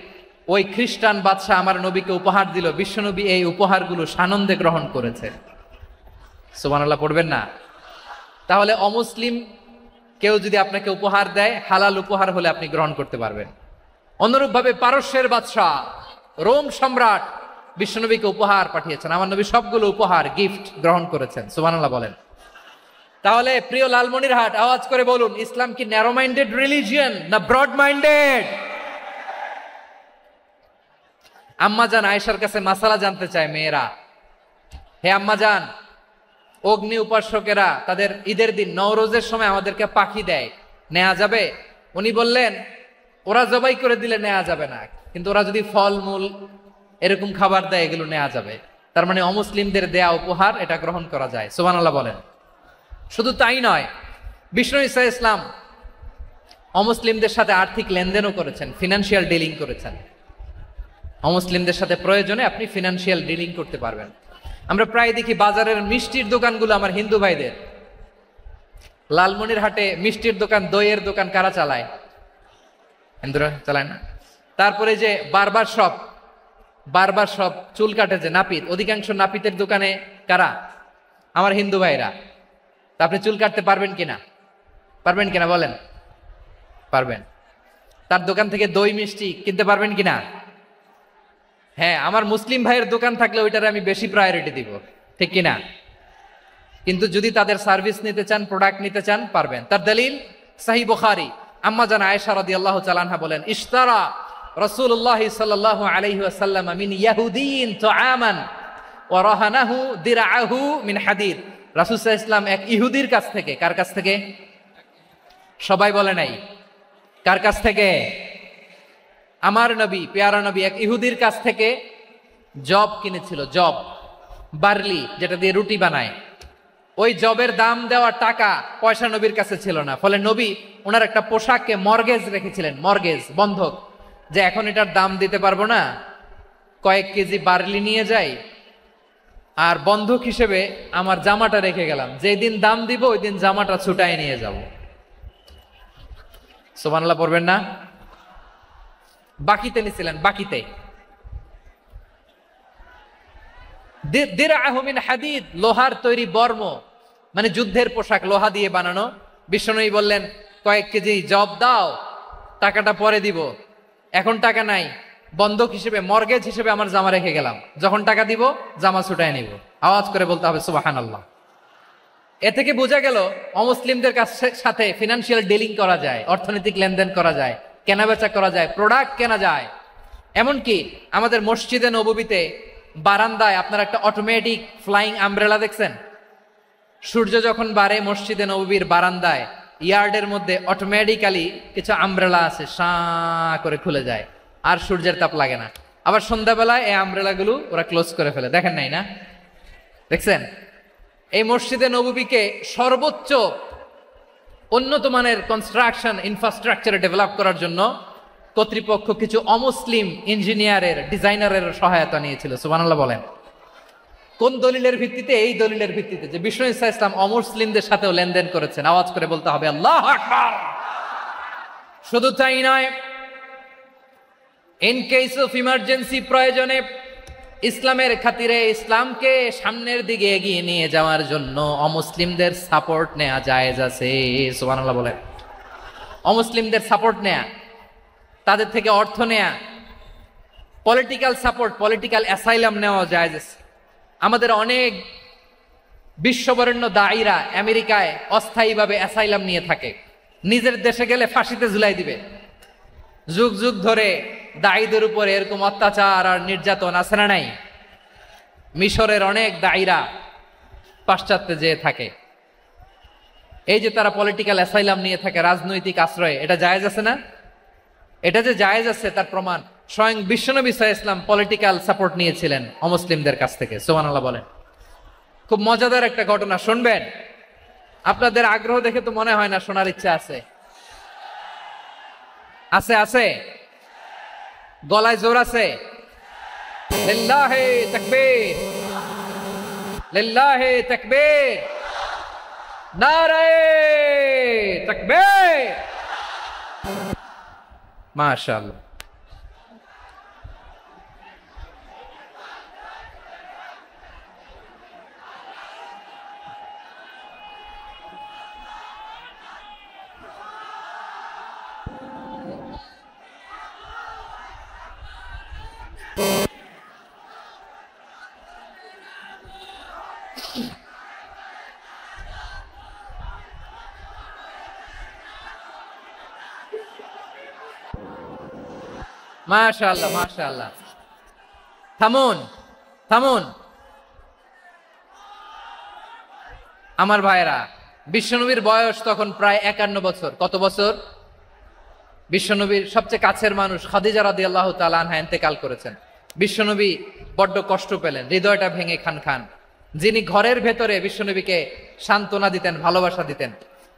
ওই খ্রিস্টান বাদশা আমার নবীকে উপহার দিল, বিশ্বনবী এই উপহারগুলো সানন্দে গ্রহণ করেছে। সুবহানাল্লাহ পড়বেন না? তাহলে অমুসলিম কেউ যদি আপনাকে উপহার দেয়, হালাল উপহার হলে আপনি গ্রহণ করতে পারবেন। অনুরূপভাবে পারস্যের বাদশা, রোম সম্রাট বিশ্বনবীকে উপহার পাঠিয়েছেন, আমার নবী সবগুলো উপহার গিফট গ্রহণ করেছেন। সুবহানাল্লাহ বলেন। তাহলে প্রিয় লালমনিরহাট, আওয়াজ করে বলুন, ইসলাম কি ন্যারো মাইন্ডেড রিলিজিয়ন না ব্রড মাইন্ডেড? আম্মাজান আয়েশার কাছে মাসালা জানতে চায় মেয়েরা, হে আম্মাজান, অগ্নি উপাসকেরা তাদের ঈদের দিন নওরোজের সময় আমাদেরকে পাখি দেয়, নেওয়া যাবে? উনি বললেন, ওরা জবাই করে দিলে নেওয়া যাবে না, কিন্তু ওরা যদি ফলমূল এরকম খাবার দেয় এগুলো নেওয়া যাবে। তার মানে অমুসলিমদের দেয়া উপহার এটা গ্রহণ করা যায়। সুবহানাল্লাহ বলেন। শুধু তাই নয়, বিষ্ণু ঈসা ইসলাম অমুসলিমদের সাথে আর্থিক লেনদেনও করেছেন, ফিনান্সিয়াল ডিলিং করেছেন। অমুসলিমদের সাথে প্রয়োজনে আপনি ফিনান্সিয়াল ডিলিং করতে পারবেন। আমরা প্রায় দেখি বাজারের মিষ্টির দোকানগুলো আমার হিন্দু ভাইদের। লালমনিরহাটে মিষ্টির দোকান, দইয়ের দোকান কারা চালায়? হিন্দুরা চালায় না? তারপরে যে বারবার শপ, চুল কাটে যে নাপিত, অধিকাংশ নাপিতের দোকানে কারা? আমার হিন্দু ভাইরা। তা আপনি চুল কাটতে পারবেন কিনা? পারবেন কিনা বলেন? পারবেন। তার দোকান থেকে দই মিষ্টি কিনতে পারবেন কিনা? হ্যাঁ, আমার মুসলিম ভাইয়ের দোকান থাকলে ওইটারে আমি বেশি প্রায়োরিটি দিব, ঠিক কিনা? কিন্তু যদি তাদের সার্ভিস নিতে চান, প্রোডাক্ট নিতে চান, পারবেন। তার দলিল সহিহ বুখারী, আম্মা জান আয়েশা রাদিয়াল্লাহু তাআলা আনহা বলেন, ইশতারা রাসূলুল্লাহ সাল্লাল্লাহু আলাইহি ওয়াসাল্লাম মিন ইয়াহুদিয়িন তুআমান ওয়া রাহানাহু দিরআহু মিন হাদিদ। রাসূল সাল্লাল্লাহু আলাইহি ওয়াসাল্লাম এক ইহুদির কাছ থেকে, কার কাছ থেকে? সবাই বলে নাই। কার কাছ থেকে? আমার নবী, পেয়ারা নবী এক ইহুদির কাছ থেকে জব কিনেছিল। জব, বার্লি, যেটা দিয়ে রুটি বানায়। ওই জবের দাম দেওয়া টাকা পয়সা নবীর কাছে ছিল না, ফলে নবী ওনার একটা পোশাককে মর্গেজ রেখেছিলেন, মর্গেজ, বন্ধক, যে এখন এটার দাম দিতে পারবো না, কয়েক কেজি বার্লি নিয়ে যাই আর বন্ধক হিসেবে আমার জামাটা রেখে গেলাম, যেই দিন দাম দিব ওই দিন জামাটা ছুটাই নিয়ে যাব। সুবহানাল্লাহ পড়বেন না? বাকিতে নিছিলেন, বাকিতে। দিরআহু মিন হাদিদ, লোহার তৈরি বর্ম, মানে যুদ্ধের পোশাক, লোহা দিয়ে বানানো। বিশ্বনবী বললেন, কয়েক কেজি জব দাও, টাকাটা পরে দিব, এখন টাকা নাই, বন্ধক হিসেবে, মর্গেজ হিসেবে আমার জামা রেখে গেলাম, যখন টাকা দিব জামা ছুটায় নিব। আওয়াজ করে বলতে হবে সুবহানাল্লাহ। এ থেকে বোঝা গেল অমুসলিমদের সাথে ফিনান্সিয়াল ডিলিং করা যায়, অর্থনৈতিক লেনদেন করা যায়, কেনাবেচা করা যায়, প্রোডাক্ট কেনা যায়। এমনকি আমাদের মসজিদে নববীতে বারান্দায় আপনারা একটা অটোমেটিক ফ্লাইং আমব্রেলা দেখছেন? সূর্য যখন বাড়ে মসজিদে নববীর বারান্দায় ইয়ার্ডের মধ্যে অটোমেটিক্যালি কিছু আমব্রেলা আছে, সাঁ করে খুলে যায়, আর সূর্যের তাপ লাগে না। আবার সন্ধ্যাবেলায় এই আমব্রেলাগুলো ওরা ক্লোজ করে ফেলে, দেখেন নাই না? দেখছেন? এই মসজিদে নববীকে সর্বোচ্চ উন্নত মানের কনস্ট্রাকশন ইনফ্রাস্ট্রাকচারে ডেভেলপ করার জন্য কর্তৃপক্ষ কিছু অমুসলিম ইঞ্জিনিয়ারের, ডিজাইনারের সহায়তা নিয়েছিল। সুবহানাল্লাহ বলেন। কোন দলিলের ভিত্তিতে? এই দলিলের ভিত্তিতে যে বিষ্ণু ঈসা ইসলাম অমুসলিমদের সাথেও লেনদেন করেছেন। আওয়াজ করে বলতে হবে আল্লাহু আকবার। শুধু তাই নয়, ইন কেস অফ ইমার্জেন্সি, প্রয়োজনে ইসলামের খাতিরে, ইসলামকে সামনের দিকে এগিয়ে নিয়ে যাওয়ার জন্য অমুসলিমদের সাপোর্ট নেওয়া জায়েজ আছে। সুবহানাল্লাহ বলেন। অমুসলিমদের সাপোর্ট নেয়া, তাদের থেকে অর্থ নেয়া, পলিটিক্যাল সাপোর্ট, পলিটিক্যাল অ্যাসাইলাম নেওয়া জায়েজ আছে। আমাদের অনেক বিশ্ববরেণ্য দায়ীরা আমেরিকায় অস্থায়ীভাবে অ্যাসাইলাম নিয়ে থাকে, নিজের দেশে গেলে ফাঁসিতে ঝুলাই দিবে। যুগ যুগ ধরে দায়ীদের উপরে এরকম অত্যাচার আর নির্যাতন আছে না নাই? মিশরের অনেক দায়ীরা পাশ্চাত্যে যেয়ে থাকে, এই যে তারা পলিটিক্যাল অ্যাসাইলাম নিয়ে থাকে, রাজনৈতিক আশ্রয়, এটা জায়েজ আছে না? এটা যে জায়েজ আছে তার প্রমাণ স্বয়ং বিশ্বনবী সাল্লাল্লাহু আলাইহি ওয়াসাল্লাম পলিটিক্যাল সাপোর্ট নিয়েছিলেন অমুসলিমদের কাছ থেকে। সুবহানাল্লাহ বলেন। খুব মজাদার একটা ঘটনা শুনবেন। আপনাদের আগ্রহ দেখে তো মনে হয় না শোনার ইচ্ছা আছে। আছে আছে, গলায় জোর আছে। লিল্লাহে তাকবীর, লিল্লাহে তাকবীর, নারায়ে তাকবীর। মাশাআল্লাহ। মাশাআল্লাহ মাশাআল্লাহ। থামুন থামুন আমার ভাইরা, বিশ্বনবীর বয়স তখন প্রায় 51 বছর। কত বছর? বিশ্বনবীর সবচেয়ে কাছের মানুষ খাদিজা রাদিয়াল্লাহু তাআলা আনহা ইন্তেকাল করেছেন। বিশ্বনবী বড্ড কষ্ট পেলেন, হৃদয়টা ভেঙে খান খান। যিনি ঘরের ভেতরে বিশ্বনবীকে সান্ত্বনা দিতেন, ভালোবাসা দিতেন,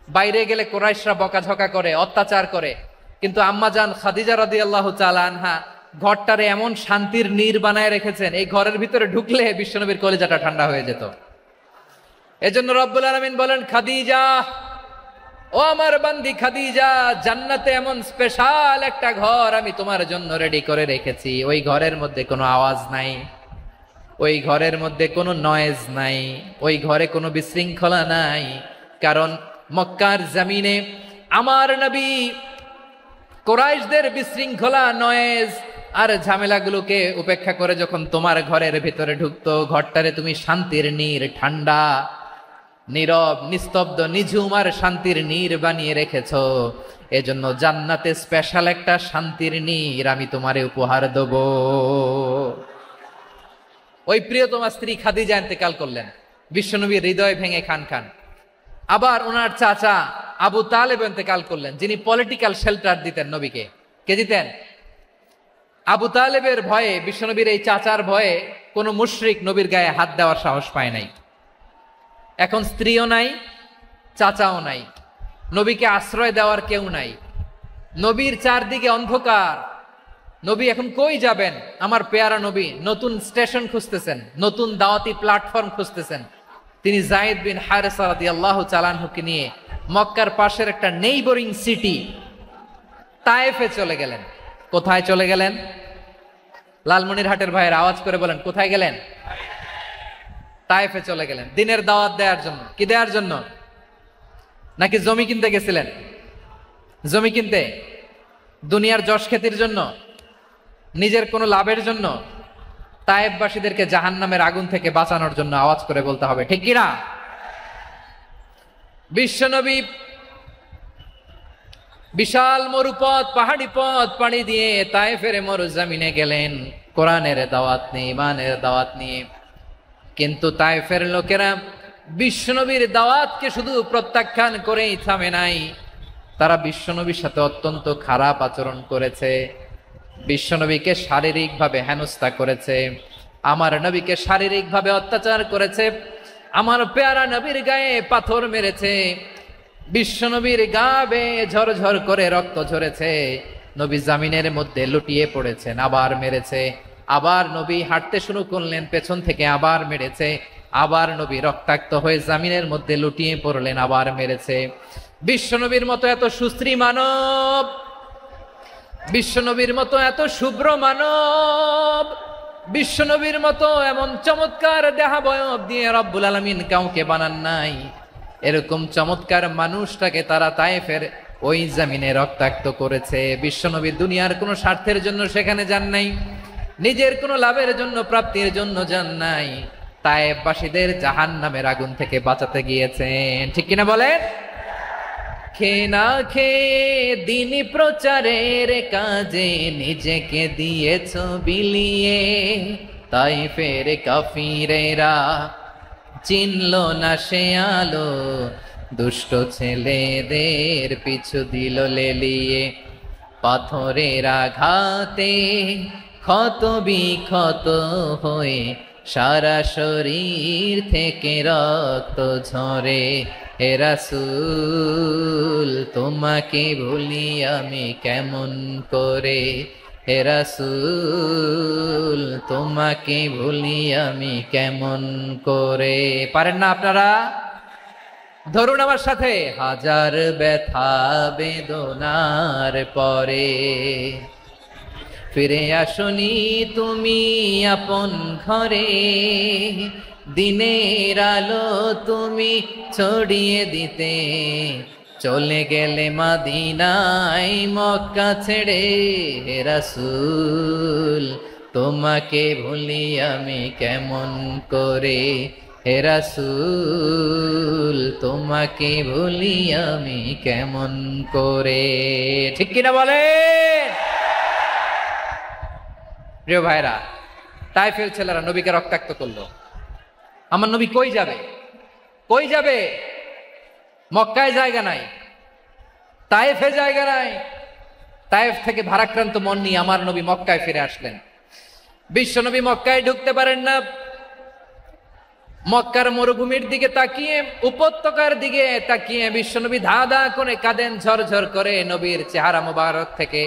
বাইরে গেলে কুরাইশরা বকাঝকা করে, অত্যাচার করে, কিন্তু আম্মাজান খাদিজা রাদিয়াল্লাহু তাআলা আনহা ঘরটারে এমন শান্তির নীড় বানায় রেখেছেন, এই ঘরের ভিতরে ঢুকলে বিশ্বনবীর কলিজাটা ঠান্ডা হয়ে যেত। এজন্য রব্বুল আলামিন বলেন, খাদিজা, ও আমার বান্দি খাদিজা, জান্নাতে এমন স্পেশাল একটা ঘর আমি তোমার জন্য রেডি করে রেখেছি। ওই ঘরের মধ্যে কোনো আওয়াজ নাই, ওই ঘরের মধ্যে কোনো নয়েজ নাই, ওই ঘরে কোনো বিশৃঙ্খলা নাই। কারণ মক্কার জমিনে আমার নবী কুরাইশদের বিশৃঙ্খলা, নয়েজ আর ঝামেলাগুলোকে উপেক্ষা করে যখন তোমার ঘরের ভিতরে ঢুকতো, ঘরটারে তুমি শান্তির নীড়, ঠান্ডা, নীরব, নিস্তব্ধ, নিঝুম আর শান্তির নীড় বানিয়ে রেখেছো। এজন্য জান্নাতে স্পেশাল একটা শান্তির নীড় আমি তোমারে উপহার দেব। ওই প্রিয়তমা স্ত্রী খাদিজা ইন্তেকাল করলেন, বিশ্বনবীর হৃদয় ভেঙে খান খান। আবার ওনার চাচা আবু তালেব ইন্তেকাল করলেন, যিনি পলিটিক্যাল শেল্টার দিতেন নবীকে। কে দিতেন? আবু তালেবের ভয়ে, বিশ্বনবীর এই চাচার ভয়ে কোনো মুশরিক নবীর গায়ে হাত দেওয়ার সাহস পায় নাই। এখন স্ত্রীও নাই, চাচাও নাই, নবীকে আশ্রয় দেওয়ার কেউ নাই, নবীর চারদিকে অন্ধকার। নবী এখন কই যাবেন? আমার পেয়ারা নবী নতুন স্টেশন খুঁজতেছেন, নতুন দাওয়াতি প্ল্যাটফর্ম খুঁজতেছেন। তিনি যায়েদ বিন হারেসা রাদিয়াল্লাহু তাআলা আনহুকে নিয়ে মক্কার পাশের একটা নেইবরিং সিটি তায়েফে চলে গেলেন। কোথায় চলে গেলেন? লালমনিরহাটের ভাইয়ের আওয়াজ করে বলেন, কোথায় গেলেন? তায়েফে চলে গেলেন দিনের দাওয়াত দেওয়ার জন্য। কি দেওয়ার জন্য? নাকি জমি কিনতে গেছিলেন? জমি কিনতে, দুনিয়ার যশ খ্যাতির জন্য, নিজের কোনো লাভের জন্য? তায়েফবাসীদেরকে জাহান্নামের আগুন থেকে বাঁচানোর জন্য। আওয়াজ করে বলতে হবে, ঠিক কিনা? বিশ্বনবী বিশাল মরুপথ, পাহাড়ি পথ পাড়ি দিয়ে তায়েফের মরুজমিনে গেলেন কোরআনের দাওয়াত নিয়ে, ইমানের দাওয়াত নিয়ে। কিন্তু তায়েফের লোকেরা বিশ্বনবীর দাওয়াতকে শুধু প্রত্যাখ্যান করেই থামে নাই, তারা বিশ্বনবীর সাথে অত্যন্ত খারাপ আচরণ করেছে। বিশ্বনবীকে শারীরিকভাবে হেনস্থা করেছে, আমার নবীকে শারীরিকভাবে অত্যাচার করেছে, আমার পেয়ারা নবীর গায়ে পাথর মেরেছে, বিশ্বনবীর গা বেয়ে ঝরঝর করে রক্ত ঝরেছে, নবী জামিনের মধ্যে লুটিয়ে পড়েছেন, আবার মেরেছে, আবার নবী হাঁটতে শুরু করলেন, পেছন থেকে আবার মেরেছে, আবার নবী রক্তাক্ত হয়ে জামিনের মধ্যে লুটিয়ে পড়লেন, আবার মেরেছে। বিশ্বনবীর মতো এত সুশ্রী মানব, বিশ্বনবীর মতো এত শুভ্র মানব, বিশ্বনবীর মতো এমন চমৎকার দেহাবয়ব দিয়ে রব্বুল আলামিন কাউকে বানান নাই। এরকম চমৎকার মানুষটাকে তারা তায়েফের ওই জমিনে রক্তাক্ত করেছে। বিশ্বনবী দুনিয়ার কোনো স্বার্থের জন্য সেখানে যান নাই, নিজের কোনো লাভের জন্য, প্রাপ্তির জন্য যান নাই, তায়েফবাসীদের জাহান্নামের আগুন থেকে বাঁচাতে গিয়েছেন। ঠিক কিনা বলেন? খেয়ে না খেয়ে দিন প্রচারের কাজে নিজেকে দিয়েছ বিলিয়ে, তায়েফের কাফিরেরা চিনল না সে আলো, দুষ্ট ছেলেদের পিছু দিল লেলিয়ে, পাথরের আঘাতে ক্ষত বিক্ষত হয়ে সারা শরীর থেকে রক্ত ঝরে, হে রাসূল তোমাকে ভুলি আমি কেমন করে, হে রাসূল তোমাকে ভুলি আমি কেমন করে। পারেন না আপনারা? ধরুন আমার সাথে, হাজার ব্যথা বেদনার পরে ফিরে আসনি তুমি আপন ঘরে, দিনের আলো তুমি ছড়িয়ে দিতে, চলে গেলে মদিনায় মক্কা ছেড়ে, হে রাসূল তোমাকে ভুলি আমি কেমন করে, হে রাসূল তোমাকে ভুলি আমি কেমন করে। ঠিক কিনা বলে? প্রিয় ভাইরা, তায়েফের ছেলেরা নবীকে রক্তাক্ত করলো। আমার নবী কই যাবে? কই যাবে? মক্কায় জায়গা নাই, তায়েফে জায়গা নাই। তায়েফ থেকে ভারাক্রান্ত মন নিয়ে আমার নবী মক্কায় ফিরে আসলেন। বিশ্ব নবী মক্কায় ঢুকতে পারেন না। মক্কার মরুভূমির দিকে তাকিয়ে, উপত্যকার দিকে তাকিয়ে বিশ্বনবী ধা ধা করে কাঁদেন, ঝরঝর করে। নবীর চেহারা মোবারক থেকে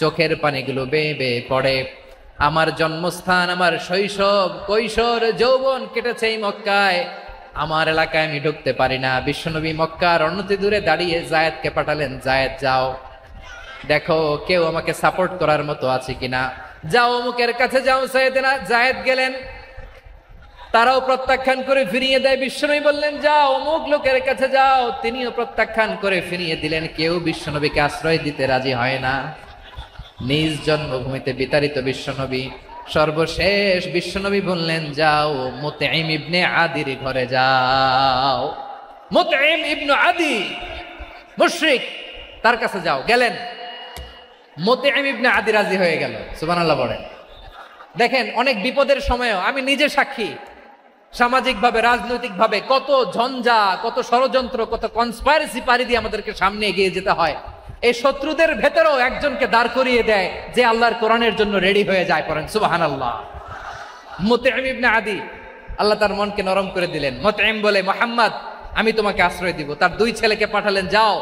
চোখের পানিগুলো বেয়ে বেয়ে পড়ে। আমার জন্মস্থান, আমার শৈশব, কৈশোর, যৌবন কেটেছে এই মক্কায়, আমার এলাকায় আমি ঢুকতে পারি না। বিশ্বনবী মক্কার অনতি দূরে দাঁড়িয়ে জায়েদকে পাঠালেন, জায়েদ যাও দেখো কেউ আমাকে সাপোর্ট করার মতো আছে কিনা, যাও অমুকের কাছে যাও। জায়েদ গেলেন, তারাও প্রত্যাখ্যান করে ফিরিয়ে দেয়। বিশ্বনবী বললেন যাও অমুক লোকের কাছে যাও, তিনিও প্রত্যাখ্যান করে ফিরিয়ে দিলেন। কেউ বিশ্বনবীকে আশ্রয় দিতে রাজি হয় না। নিজ জন্মভূমিতে বিতাড়িত বিশ্বনবী, সর্বশেষ বিশ্বনবী বললেন যাও মুতঈম ইবনে আদির ঘরে যাও। মুতঈম ইবনে আদি মুশরিক, তার কাছে যাও। গেলেন, মুতঈম ইবনে আদি রাজি হয়ে গেল। সুবহানাল্লাহ বলেন। দেখেন, অনেক বিপদের সময়ও আমি নিজে সাক্ষী, সামাজিকভাবে রাজনৈতিকভাবে কত ঝঞ্ঝা, কত ষড়যন্ত্র, কত কনস্পাইরেসি পাড়ি দিয়ে আমাদেরকে সামনে এগিয়ে যেতে হয়। এই শত্রুদের ভেতরেও একজনকে দাঁড় করিয়ে দেয় যে আল্লাহর কোরআনের জন্য রেডি হয়ে যায়। পড়েন সুবহানাল্লাহ। মুতঈম ইবনে আদি, আল্লাহ তার মনকে নরম করে দিলেন। মুতঈম বলে, মুহাম্মদ আমি তোমাকে আশ্রয় দিব। তার দুই ছেলেকে পাঠালেন, যাও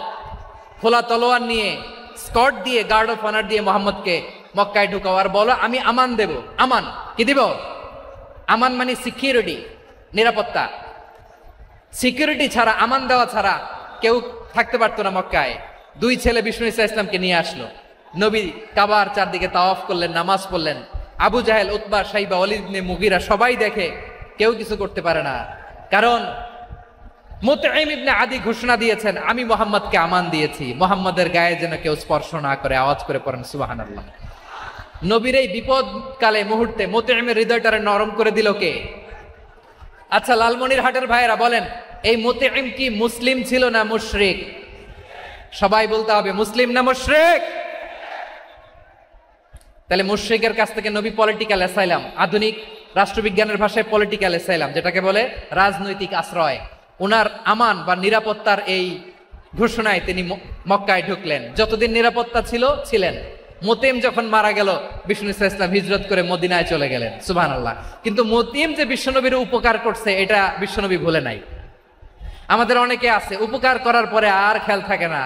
খোলা তলোয়ার নিয়ে, স্কট দিয়ে, গার্ড অফ অনার দিয়ে মুহাম্মদকে মক্কায় ঢুকাও, আর বলো আমি আমান দেব। আমান কি দিব? আমান মানে সিকিউরিটি, নিরাপত্তা। সিকিউরিটি ছাড়া, আমান দেওয়া ছাড়া কেউ থাকতে পারতো না মক্কায়। দুই ছেলে বিষ্ণু ইসা ইসলামকে নিয়ে আসলো। নবী কাবার চারদিকে তাওয়াফ করলেন, নামাজ পড়লেন। আবু জাহেল, উতবা, শাইবা, ওয়ালিদ ইবনে মুগীরা সবাই দেখে, কেউ কিছু করতে পারে না। কারণ মুতঈম ইবনে আদি ঘোষণা দিয়েছেন আমি মুহাম্মদকে আমান দিয়েছি, মুহাম্মদের গায়ে যেন কেউ স্পর্শ না করে। আওয়াজ করে পড়েন সুবহানাল্লাহ। নবীর এই বিপদকালে মুহূর্তে মুতঈমের হৃদয়টারে নরম করে দিল কে? আচ্ছা লালমনিরহাটের ভাইয়েরা বলেন, এই মুতঈম কি মুসলিম ছিল না মুশরিক? সবাই বলতে হবে মুসলিম না মুশরিক? তাহলে মুশরিকের কাছ থেকে নবী পলিটিক্যাল অ্যাসাইলাম, আধুনিক রাষ্ট্রবিজ্ঞানের ভাষায় পলিটিক্যাল অ্যাসাইলাম যেটাকে বলে, রাজনৈতিক আশ্রয়, ওনার আমান বা নিরাপত্তার এই ঘোষণায় তিনি মক্কায় ঢুকলেন। যতদিন নিরাপত্তা ছিল ছিলেন। মুতঈম যখন মারা গেল, বিষ্ণু ইসলাম হিজরত করে মদিনায় চলে গেলেন। সুবহানাল্লাহ। কিন্তু মুতঈম যে বিশ্বনবীর উপকার করছে এটা বিশ্বনবী ভুলে নাই। আমাদের অনেকে আছে উপকার করার পরে আর খেয়াল থাকে না,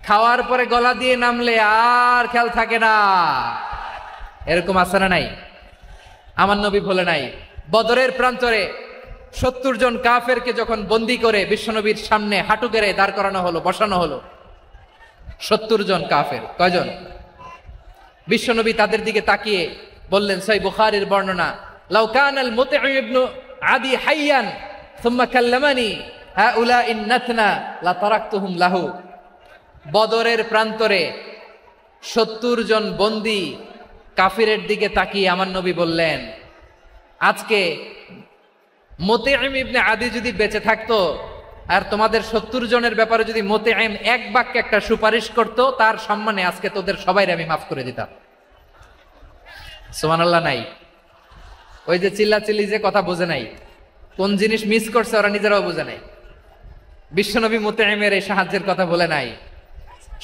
খাওয়ার পরে গলা দিয়ে নামলে আর খেয়াল থাকে না। এরকম আছে না নাই? আমার নবী ভুলে নাই। বদরের প্রান্তরে 70 জন কাফেরকে যখন বন্দী করে বিশ্বনবীর সামনে হাঁটু গেড়ে দাঁড় করানো হলো, বসানো হলো, 70 জন কাফের। কয়জন? বিশ্বনবী তাদের দিকে তাকিয়ে বললেন, সহিহ বুখারীর বর্ণনা, লাউ কানাল মুতঈম ইবনে আদি হাইয়ান সুম্মা কাল্লামানি হাউলাই নাতনা লা তারাকতুহুম লাহু। বদরের প্রান্তরে 70 জন বন্দী কাফিরের দিকে তাকিয়ে আমার নবী বললেন, আজকে মুতঈম ইবনে আদি যদি বেঁচে থাকতো আর তোমাদের 70 জনের ব্যাপারে যদি মুতঈম এক বাক্যে একটা সুপারিশ করত, তার সম্মানে আজকে তোদের সবাইকে আমি মাফ করে দিতাম। সুবহানাল্লাহ নাই? ওই যে চিল্লাচিল্লি যে কথা বোঝে নাই, কোন জিনিস মিস করছে ওরা নিজেরাও বোঝে নাই। বিশ্বনবী মুতঈমের এই সাহায্যের কথা বলে নাই।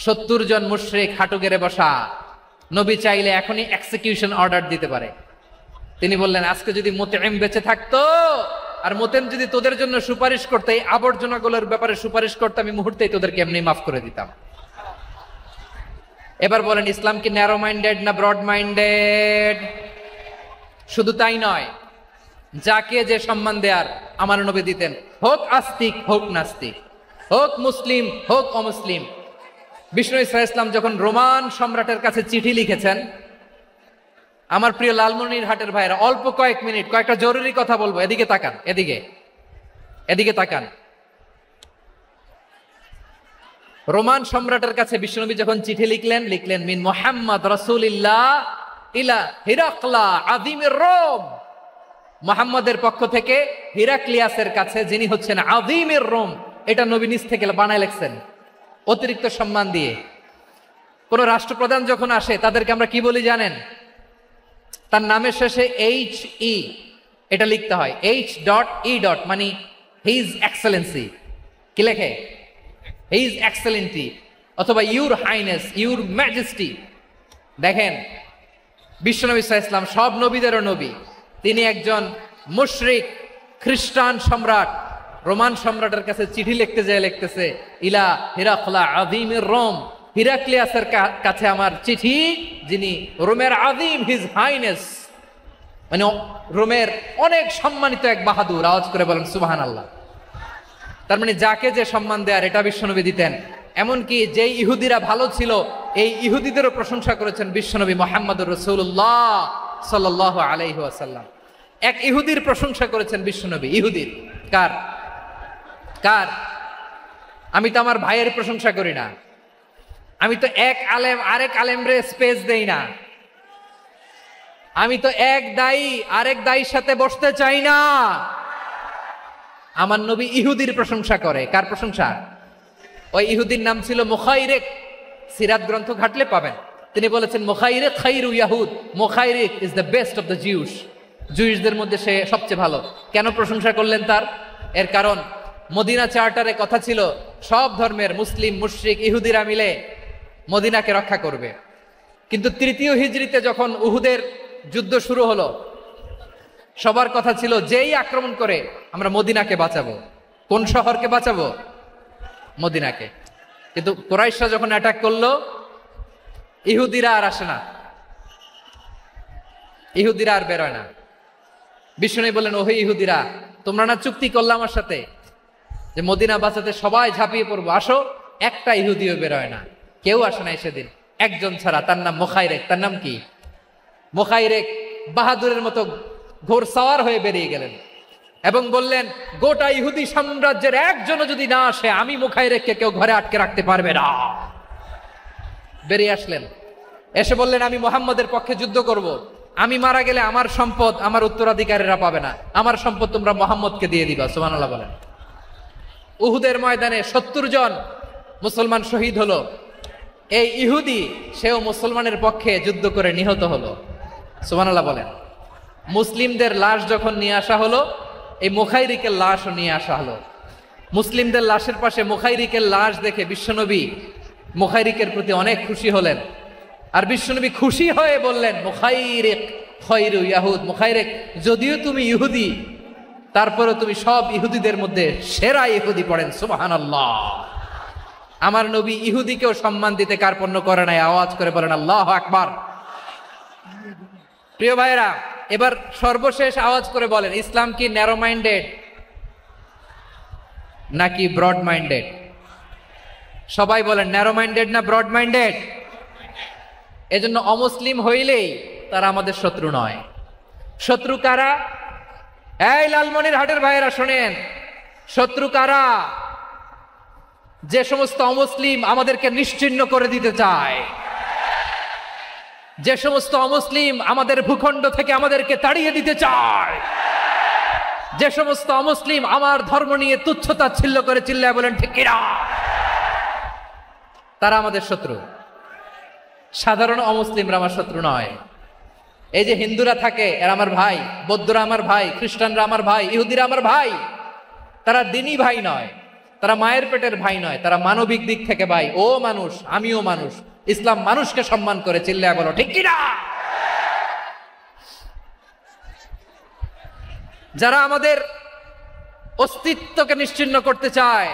70 জন মুশরিক হাঁটু গেড়ে বসা, নবী চাইলে এখনই এক্সিকিউশন অর্ডার দিতে পারে। তিনি বললেন, আজকে যদি মুতঈম বেঁচে থাকতো আর মতেন যদি তোদের জন্য সুপারিশ করতে, এই আবর্জনাগুলোর ব্যাপারে সুপারিশ করতে, আমি মুহূর্তেই তোদেরকে এমনি মাফ করে দিতাম। এবার বলেন, ইসলাম কি ন্যারো মাইন্ডেড না ব্রড মাইন্ডেড? শুধু তাই নয়, যাকে যে সম্মান দেয়ার আমার নবী দিতেন, হোক আস্তিক হোক নাস্তিক, হোক মুসলিম হোক অমুসলিম। বিষ্ণু ইসলাম যখন রোমান সম্রাটের কাছে চিঠি লিখেছেন, আমার প্রিয় লালমনিরহাটের ভাইরা, অল্প কয়েক মিনিট কয়েকটা জরুরি কথা বলবো, এদিকে তাকান, এদিকে তাকান। রোমান সম্রাটের কাছে বিশ্বনবী যখন চিঠি লিখলেন মিন মুহাম্মদ রাসূলিল্লাহ ইলা হিরাকলা আযীমির রোম, মুহাম্মদের পক্ষ থেকে হিরাক্লিয়াসের কাছে, যিনি হচ্ছেন আযীমির রোম। এটা নবী নিজ থেকে বানায় লিখছেন, অতিরিক্ত সম্মান দিয়ে। কোন রাষ্ট্রপ্রধান যখন আসে তাদেরকে আমরা কি বলি জানেন? তার নামের শেষে HE এটা লিখতে হয়, H.E. মানে হিজ এক্সেলেন্সি। কি লেখে? হিজ এক্সেলেন্টি, অথবা ইউর হাইনেস, ইউর ম্যাজেস্টি। দেখেন, বিশ্বনবী সাল্লাল্লাহু আলাইহি ওয়াসাল্লাম সব নবীদেরও নবী, তিনি একজন মুশরিক খ্রিস্টান সম্রাট রোমান সম্রাটের কাছে চিঠি লিখতে যায়, লিখতেছে ইলা হিরাকলা আযীমির রোম, হিরাক্লিয়াসের কাছে আমার চিঠি, যিনি রোমের আযীম, হিজ হাইনেস, মানে রোমের অনেক সম্মানিত এক বাহাদুর। আওয়াজ করে বলেন সুবহানাল্লাহ। তার মানে যাকে যে সম্মান দেয়ার এটা বিশ্বনবী দিতেন। এমনকি যেই ইহুদিরা ভালো ছিল, এই ইহুদিদেরও প্রশংসা করেছেন বিশ্বনবী মুহাম্মদুর রাসূলুল্লাহ সাল্লাল্লাহু আলাইহি ওয়াসাল্লাম। এক ইহুদির প্রশংসা করেছেন বিশ্বনবী। ইহুদির কার? আমি তো আমার ভাইয়ের প্রশংসা করি না, আমি তো এক আলেম আরেক আলেমরে স্পেস দেই না, আমি তো এক দায়ী আরেক দায়ীর সাথে বসতে চাই না। আমার নবী ইহুদির প্রশংসা করে। কার প্রশংসা? ওই ইহুদির নাম ছিল মুখাইরিক। সিরাত গ্রন্থ ঘাটলে পাবেন। তিনি বলেছেন মুখাইরিক খাইরু ইয়াহুদ, Mukhayriq is the best of the Jews. জুইশদের মধ্যে সে সবচেয়ে ভালো। কেন প্রশংসা করলেন তার? এর কারণ মদিনা চার্টারে কথা ছিল সব ধর্মের মুসলিম মুশরিক ইহুদিরা মিলে মদিনাকে রক্ষা করবে। কিন্তু তৃতীয় হিজরিতে যখন উহুদের যুদ্ধ শুরু হলো, সবার কথা ছিল যেই আক্রমণ করে আমরা মদিনাকে বাঁচাবো। কোন শহরকে বাঁচাবো? মদিনাকে। কিন্তু কুরাইশরা যখন অ্যাটাক করলো, ইহুদিরা আর আসে না, ইহুদিরা আর বেরোয় না। বিষ্ণু বললেন, ওহে ইহুদিরা, তোমরা না চুক্তি করলে আমার সাথে যে মদিনা বাঁচাতে সবাই ঝাঁপিয়ে পড়বো, আসো। একটা ইহুদিও বেরোয় না, কেউ আসে নাই সেদিন, একজন ছাড়া। তার নাম মুখাইরেক। তার নাম কি? মুখাইরেক বাহাদুরের মতো ঘোড়সাওয়ার হয়ে বেরিয়ে গেলেন এবং বললেন, গোটা ইহুদি সাম্রাজ্যের একজনও যদি না আসে, আমি মুখাইরেককে কেউ ঘরে আটকে রাখতে পারবে না। বেরিয়ে আসলেন, এসে বললেন, আমি মুহাম্মদের পক্ষে যুদ্ধ করব। আমি মারা গেলে আমার সম্পদ আমার উত্তরাধিকারীরা পাবে না, আমার সম্পদ তোমরা মুহাম্মদকে দিয়ে দিবা। সুবহানাল্লাহ বলেন। উহুদের ময়দানে 70 জন মুসলমান শহীদ হলো। এই ইহুদি, সেও মুসলমানের পক্ষে যুদ্ধ করে নিহত হলো। সুবহানাল্লাহ বলেন। মুসলিমদের লাশ যখন নিয়ে আসা হলো, এই মুখাইরিকের লাশও নিয়ে আসা হলো। মুসলিমদের লাশের পাশে মুখাইরিকের লাশ দেখে বিশ্বনবী মুখাইরিকের প্রতি অনেক খুশি হলেন। আর বিশ্বনবী খুশি হয়ে বললেন, মুখাইরিক খায়রু ইয়াহুদ, মুখাইরিক যদিও তুমি ইহুদি, তারপরে তুমি সব ইহুদিদের মধ্যে সেরা ইহুদি। পড়েন সুবহানাল্লাহ। আমার নবী ইহুদিকেও সম্মান দিতে কার্পণ্য করে নাই। আওয়াজ করে বলেন আল্লাহু আকবার। প্রিয় ভাইরা, এবার সর্বশেষ আওয়াজ করে বলেন, ইসলাম কি ন্যারো মাইন্ডেড নাকি ব্রড মাইন্ডেড? সবাই বলেন, ন্যারো মাইন্ডেড না ব্রড মাইন্ডেড? এজন্য অমুসলিম হইলেই তারা আমাদের শত্রু নয়। শত্রু কারা? এই লালমনিরহাটের ভাইয়েরা শোনেন, শত্রু কারা? যে সমস্ত অমুসলিম আমাদেরকে নিশ্চিহ্ন করে দিতে চায়, যে সমস্ত অমুসলিম আমাদের ভূখণ্ড থেকে আমাদেরকে তাড়িয়ে দিতে চায়, যে সমস্ত অমুসলিম আমার ধর্ম নিয়ে তুচ্ছতাচ্ছিল্য করে চিল্লায় বলেন ঠিক কিনা, তারা আমাদের শত্রু। সাধারণ অমুসলিমরা আমার শত্রু নয়। এই যে হিন্দুরা থাকে, এরা আমার ভাই, বৌদ্ধরা আমার ভাই, খ্রিস্টানরা আমার ভাই, ইহুদিরা আমার ভাই। তারা দিনই ভাই নয়, তারা মায়ের পেটের ভাই নয়, তারা মানবিক দিক থেকে ভাই। ও মানুষ, আমিও মানুষ। ইসলাম মানুষকে সম্মান করে, চিল্লায় বলো ঠিক কিনা। যারা আমাদের অস্তিত্বকে নিশ্চিহ্ন করতে চায়,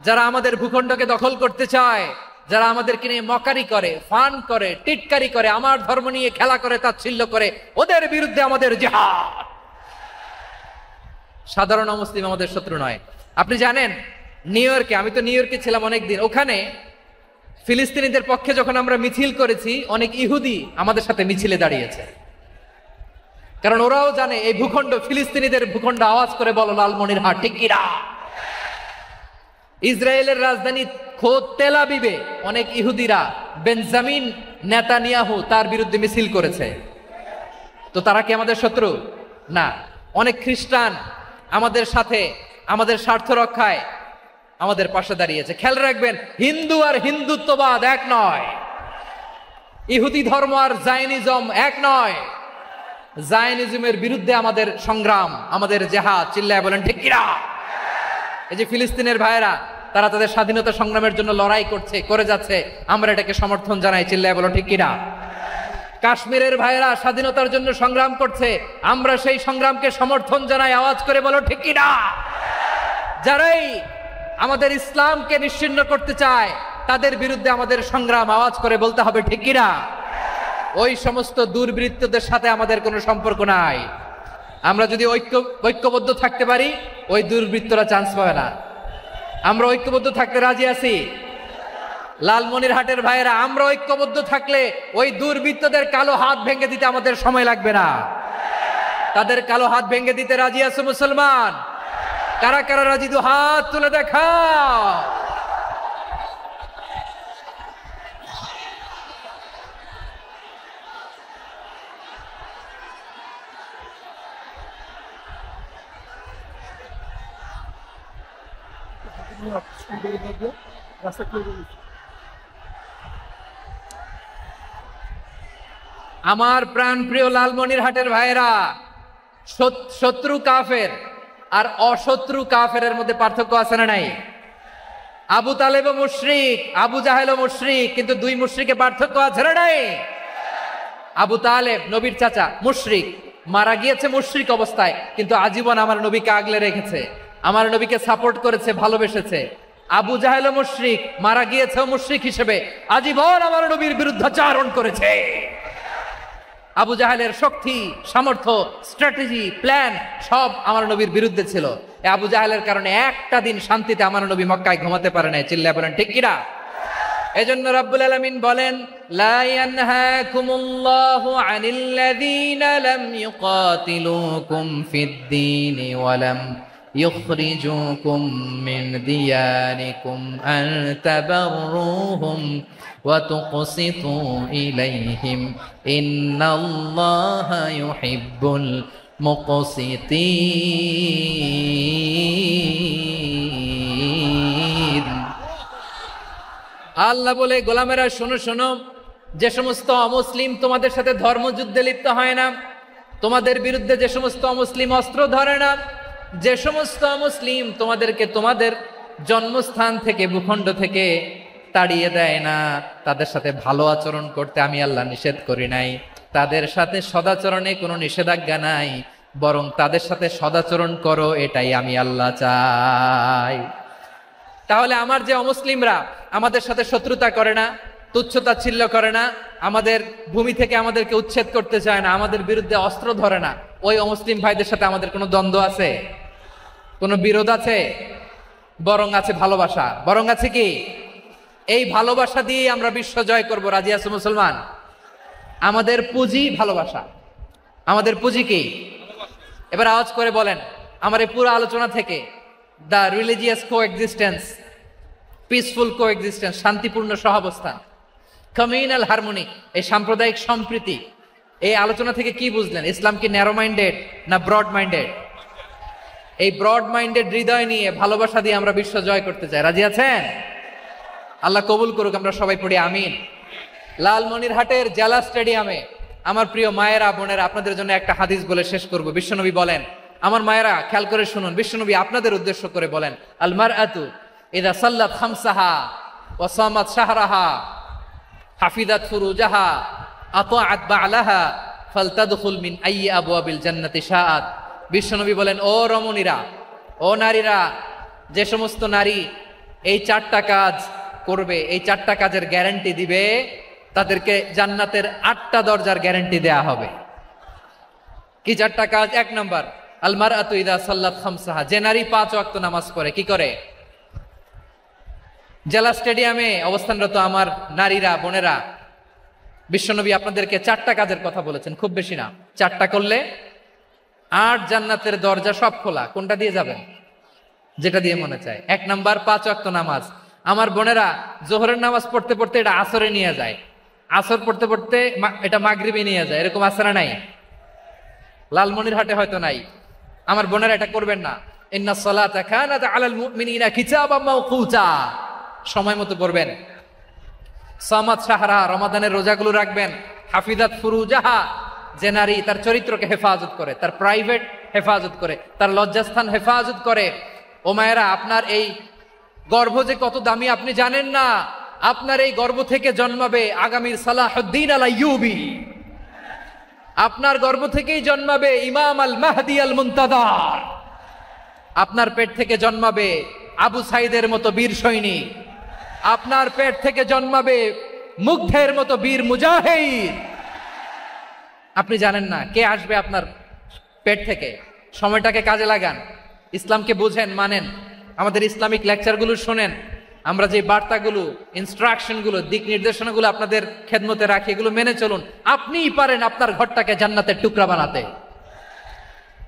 যারা আমাদের ভূখণ্ডকে দখল করতে চায়, যারা আমাদেরকে নিয়ে মকারি করে, ফান করে, টিটকারি করে, আমার ধর্ম নিয়ে খেলা করে, তাচ্ছিল্য করে, ওদের বিরুদ্ধে আমাদের জিহাদ। সাধারণ মুসলিম আমাদের শত্রু নয়। আপনি জানেন নিউ ইয়র্কে, আমি তো নিউ ইয়র্কে ছিলাম অনেকদিন, ওখানে ফিলিস্তিনিদের পক্ষে যখন আমরা মিছিল করেছি, অনেক ইহুদি আমাদের সাথে মিছিলে দাঁড়িয়েছে, কারণ ওরাও জানে এই ভূখণ্ড ফিলিস্তিনিদের ভূখণ্ড। আওয়াজ করে বলো লালমনিরহাট, ঠিক কিনা? ইসরায়েলের রাজধানী খোদ তেল আবিবে অনেক ইহুদিরা বেঞ্জামিন নেতানিয়াহু তার বিরুদ্ধে মিছিল করেছে। তো তারা কি আমাদের শত্রু? না। অনেক খ্রিস্টান আমাদের সাথে, আমাদের স্বার্থ রক্ষায় আমাদের পাশে দাঁড়িয়েছে। খেয়াল রাখবেন, হিন্দু আর হিন্দুত্ববাদ এক নয়, ইহুদি ধর্ম আর জায়নিজম এক নয়। জায়নিজমের বিরুদ্ধে আমাদের সংগ্রাম, আমাদের জেহাদ। চিল্লায় বলেন ঠিক কিনা? এই যে ফিলিস্তিনের ভাইয়েরা, তারা তাদের স্বাধীনতা সংগ্রামের জন্য লড়াই করছে, করে যাচ্ছে, আমরা এটাকে সমর্থন জানাই। চিল্লায় বলো ঠিক কিনা? কাশ্মীরের ভাইয়েরা স্বাধীনতার জন্য সংগ্রাম করছে, আমরা সেই সংগ্রামকে সমর্থন জানাই। আওয়াজ করে বলো ঠিক কিনা? যারাই আমাদের ইসলামকে নিশ্চিহ্ন করতে চায়, তাদের বিরুদ্ধে আমাদের সংগ্রাম। আওয়াজ করে বলতে হবে ঠিক কিনা? ওই সমস্ত দুর্বৃত্তদের সাথে আমাদের কোনো সম্পর্ক নাই। আমরা যদি ঐক্যবদ্ধ থাকতে পারি, ওই দুর্বৃত্তরা চান্স পাবে না। আমরা ঐক্যবদ্ধ থাকতে রাজি আছি। লালমনিরহাটের ভাইয়েরা, আমরা ঐক্যবদ্ধ থাকলে ওই দুর্বৃত্তদের কালো হাত ভেঙে দিতে আমাদের সময় লাগবে না। তাদের কালো হাত ভেঙে দিতে রাজি আছে মুসলমান? কারা কারা রাজি? দু হাত তুলে দেখা। আমার প্রাণ প্রিয় লালমনিরহাটের ভাইয়েরা, শত্রু কাফের আর অশত্রু কাফেরের মধ্যে পার্থক্য আছে না নাই? আবু তালেব মুশরিক, আবু জাহেল মুশরিক, কিন্তু দুই মুশরিকে পার্থক্য আছে না নাই? আবু তালেব নবীর চাচা, মুশরিক, মারা গিয়েছে মুশরিক অবস্থায়, কিন্তু আজীবন আমার নবীকে আগলে রেখেছে, আমার নবীকে সাপোর্ট করেছে, ভালোবেসেছে। আবু জাহেল মুশরিক, মারা গিয়েছে মুশরিক হিসেবে, আজীবন আমার নবীর বিরুদ্ধাচারণ করেছে। আবু জাহেলের শক্তি, সামর্থ্য, স্ট্র্যাটেজি, প্ল্যান সব আমার নবীর বিরুদ্ধে ছিল। এই আবু জাহেলের কারণে একটা দিন শান্তিতে আমার নবী মক্কায় ঘুমাতে পারে নাই। চিল্লায় বলেন ঠিক কিনা? এজন্য রব্বুল আলামিন বলেন, লা ইয়ানহাকুমুল্লাহু আনিল্লাযীনা লাম ইউকাতিলুকুম ফিদ-দীনি ওয়া লাম ইখরিজুকুম মিন দিয়ারিকুম আন তাবাররুহুম ওয়া তুকসিতু ইলাইহিম ইন্নাল্লাহা ইউহিব্বুল মুকসিতিন। আল্লাহ বলে, গোলামেরা শোনো শোনো, যে সমস্ত অমুসলিম তোমাদের সাথে ধর্মযুদ্ধে লিপ্ত হয় না, তোমাদের বিরুদ্ধে যে সমস্ত অমুসলিম অস্ত্র ধরে না, যে সমস্ত অমুসলিম তোমাদেরকে তোমাদের জন্মস্থান থেকে, ভূখণ্ড থেকে তাড়িয়ে দেয় না, তাদের সাথে ভালো আচরণ করতে আমি আল্লাহ নিষেধ করি নাই। তাদের সাথে সদাচরণে কোনো নিষেধাজ্ঞা নাই, বরং তাদের সাথে সদাচরণ করো, এটাই আমি আল্লাহ চাই। তাহলে আমার যে অমুসলিমরা আমাদের সাথে শত্রুতা করে না, তুচ্ছতাচ্ছিল্য করে না, আমাদের ভূমি থেকে আমাদেরকে উচ্ছেদ করতে চায় না, আমাদের বিরুদ্ধে অস্ত্র ধরে না, ওই অমুসলিম ভাইদের সাথে আমাদের কোনো দ্বন্দ্ব আছে? কোনো বিরোধ আছে? বরং আছে ভালোবাসা। বরং আছে কি? এই ভালোবাসা দিয়ে আমরা বিশ্ব জয় করব। রাজি আছে মুসলমান? আমাদের পুঁজি ভালোবাসা। আমাদের পুঁজি কি? এবার আওয়াজ করে বলেন, আমার এই পুরো আলোচনা থেকে the religious coexistence, peaceful coexistence, শান্তিপূর্ণ সহাবস্থান, কমিউনাল হারমোনি, এই সাম্প্রদায়িক সম্প্রীতি, এই আলোচনা থেকে কি বুঝলেন? ইসলাম কি ন্যারো মাইন্ডেড না ব্রড মাইন্ডেড? এই ব্রড মাইন্ডেড হৃদয় নিয়ে, ভালোবাসা দিয়ে আমরা বিশ্ব জয় করতে চাই। রাজি আছেন? আল্লাহ কবুল করুক। আমরা সবাই পড়ি আমিন। লালমনিরহাটের জেলা স্টেডিয়ামে আমার প্রিয় মায়েরা, বোনেরা, আপনাদের জন্য একটা হাদিস বলে শেষ করব। বিশ্বনবী বলেন, আমার মায়েরা খেয়াল করে শুনুন, বিশ্বনবী আপনাদের উদ্দেশ্য করে বলেন, আল মারআতু ইযা সাল্লাত খামসাহা ওয়া সামাত শাহরাহা হাফিজাত ফুরুজাহা আতাআত বা'লাহা ফালতাদখুল মিন আইয়ি আবওয়াবিল জান্নাতি শাআত। বিশ্বনবী বলেন, ও রমণীরা, ও নারীরা, যে সমস্ত নারী এই 4টা কাজ করবে, এই 4টা কাজের গ্যারান্টি দিবে, তাদেরকে জান্নাতের 8টা দরজার গ্যারান্টি দেয়া হবে। কি 4টা কাজ? 1 নাম্বার, আল মারআতু ইযা সাল্লাত খামসাহা, যে নারী 5 ওয়াক্ত নামাজ পড়ে কি করে? জেলা স্টেডিয়ামে অবস্থানরত আমার নারীরা, বোনেরা, বিশ্বনবী আপনাদেরকে 4টা কাজের কথা বলেছেন, খুব বেশি না। 4টা করলে 8 জান্নাতের দরজা সব খোলা। কোনটা দিয়ে যাবেন? যেটা দিয়ে মনে চায়। 1 নাম্বার 5 ওয়াক্ত নামাজ। আমার বোনেরা জোহরের নামাজ পড়তে পড়তে এটা আসরে নিয়ে যায়, আসর পড়তে পড়তে এটা মাগরিবে নিয়ে যায়, এরকম আসরা নাই? লালমনিরহাটে হয়তো নাই। আমার বোনেরা এটা করবেন না। ইন্নাস সালাতা কানাত আলাল মুমিনিনা কিতাবাম মাওকুতা, সময় মতো পড়বেন। সামাত শাহরা, রমাদানের রোজাগুলো রাখবেন। হাফিজাত ফুরুজাহা, যে নারী তার চরিত্রকে হেফাজত করে, তার প্রাইভেট হেফাজত করে, তার লজ্জাস্থান হেফাজত করে। ও মায়েরা, আপনার এই গর্ভ যে কত দামি আপনি জানেন না। আপনার এই গর্ভ থেকে জন্মাবে আগামীর সালাহুদ্দিন আল আইয়ুবী। আপনার গর্ভ থেকেই জন্মাবে ইমাম আল মাহদি আল মুনতাদার। আপনার পেট থেকে জন্মাবে আবু সাইদের মতো বীর সৈনিক। আপনার পেট থেকে জন্মাবে মুগ্ধের মতো বীর মুজাহিদ। আপনি জানেন না কে আসবে আপনার পেট থেকে। সময়টাকে কাজে লাগান, ইসলামকে বুঝেন, মানেন, আমাদের ইসলামিক লেকচারগুলো শোনেন। আমরা যে বার্তাগুলো, ইনস্ট্রাকশনগুলো, দিক নির্দেশনাগুলো আপনাদের খেদমতে রাখি, এগুলো মেনে চলুন। আপনিই পারেন আপনার ঘরটাকে জান্নাতের টুকরা বানাতে।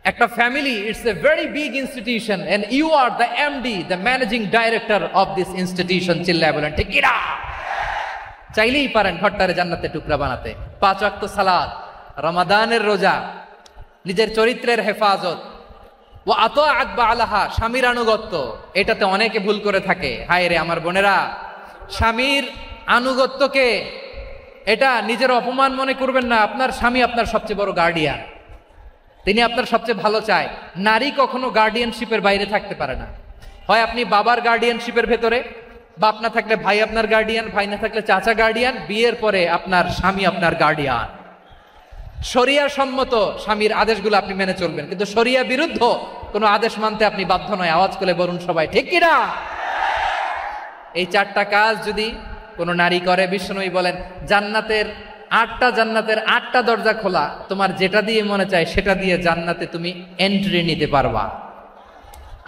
একটা family, it's a very big institution and you are the MD, the managing director of this institution. চিল্লায় বলেন ঠিক কিনা? চাইলেই পারেন ঘরটারে জান্নাতের টুকরা বানাতে। 5 ওয়াক্ত সালাত, রমাদানের রোজা, নিজের চরিত্রের হেফাজত, ও আতাআত বালাহা, স্বামীর আনুগত্য। এটাতে অনেকে ভুল করে থাকে। হায় রে আমার বোনেরা, স্বামীর আনুগত্যকে এটা নিজের অপমান মনে করবেন না। আপনার স্বামী আপনার সবচেয়ে বড় গার্ডিয়ান, তিনি আপনার সবচেয়ে ভালো চায়। নারী কখনো গার্ডিয়ানশিপের বাইরে থাকতে পারে না। হয় আপনি বাবার গার্ডিয়ানশিপের ভেতরে, বাপ না থাকলে ভাই আপনার গার্ডিয়ান, ভাই না থাকলে চাচা গার্ডিয়ান, বিয়ের পরে আপনার স্বামী আপনার গার্ডিয়ান। শরিয়া সম্মত স্বামীর আদেশগুলো আপনি মেনে চলবেন, কিন্তু শরিয়া বিরুদ্ধ কোনো আদেশ মানতে আপনি বাধ্য নয়। আওয়াজ করে বলুন সবাই ঠিক কিনা? এই 4টা কাজ যদি কোনো নারী করে, বিশ্বনবী বলেন জান্নাতের 8টা দরজা খোলা। তোমার যেটা দিয়ে মনে চায় সেটা দিয়ে জান্নাতে তুমি এন্ট্রি নিতে পারবা।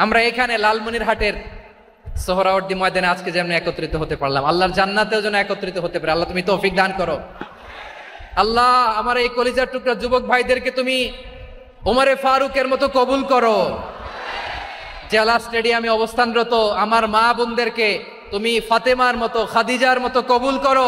আমরা এখানে লালমনিরহাটের সোহরাওয়ার্দী ময়দানে আজকে যেমন একত্রিত হতে পারলাম, আল্লাহর জান্নাতেও যেন একত্রিত হতে পারে। আল্লাহ তুমি তৌফিক দান করো। আল্লাহ আমার এই কলিজার টুকরা যুবক ভাইদেরকে তুমি ওমরে ফারুকের মতো কবুল করো। জেলা স্টেডিয়ামে অবস্থানরত আমার মা বোনদেরকে তুমি ফাতেমার মতো, খাদিজার মতো কবুল করো।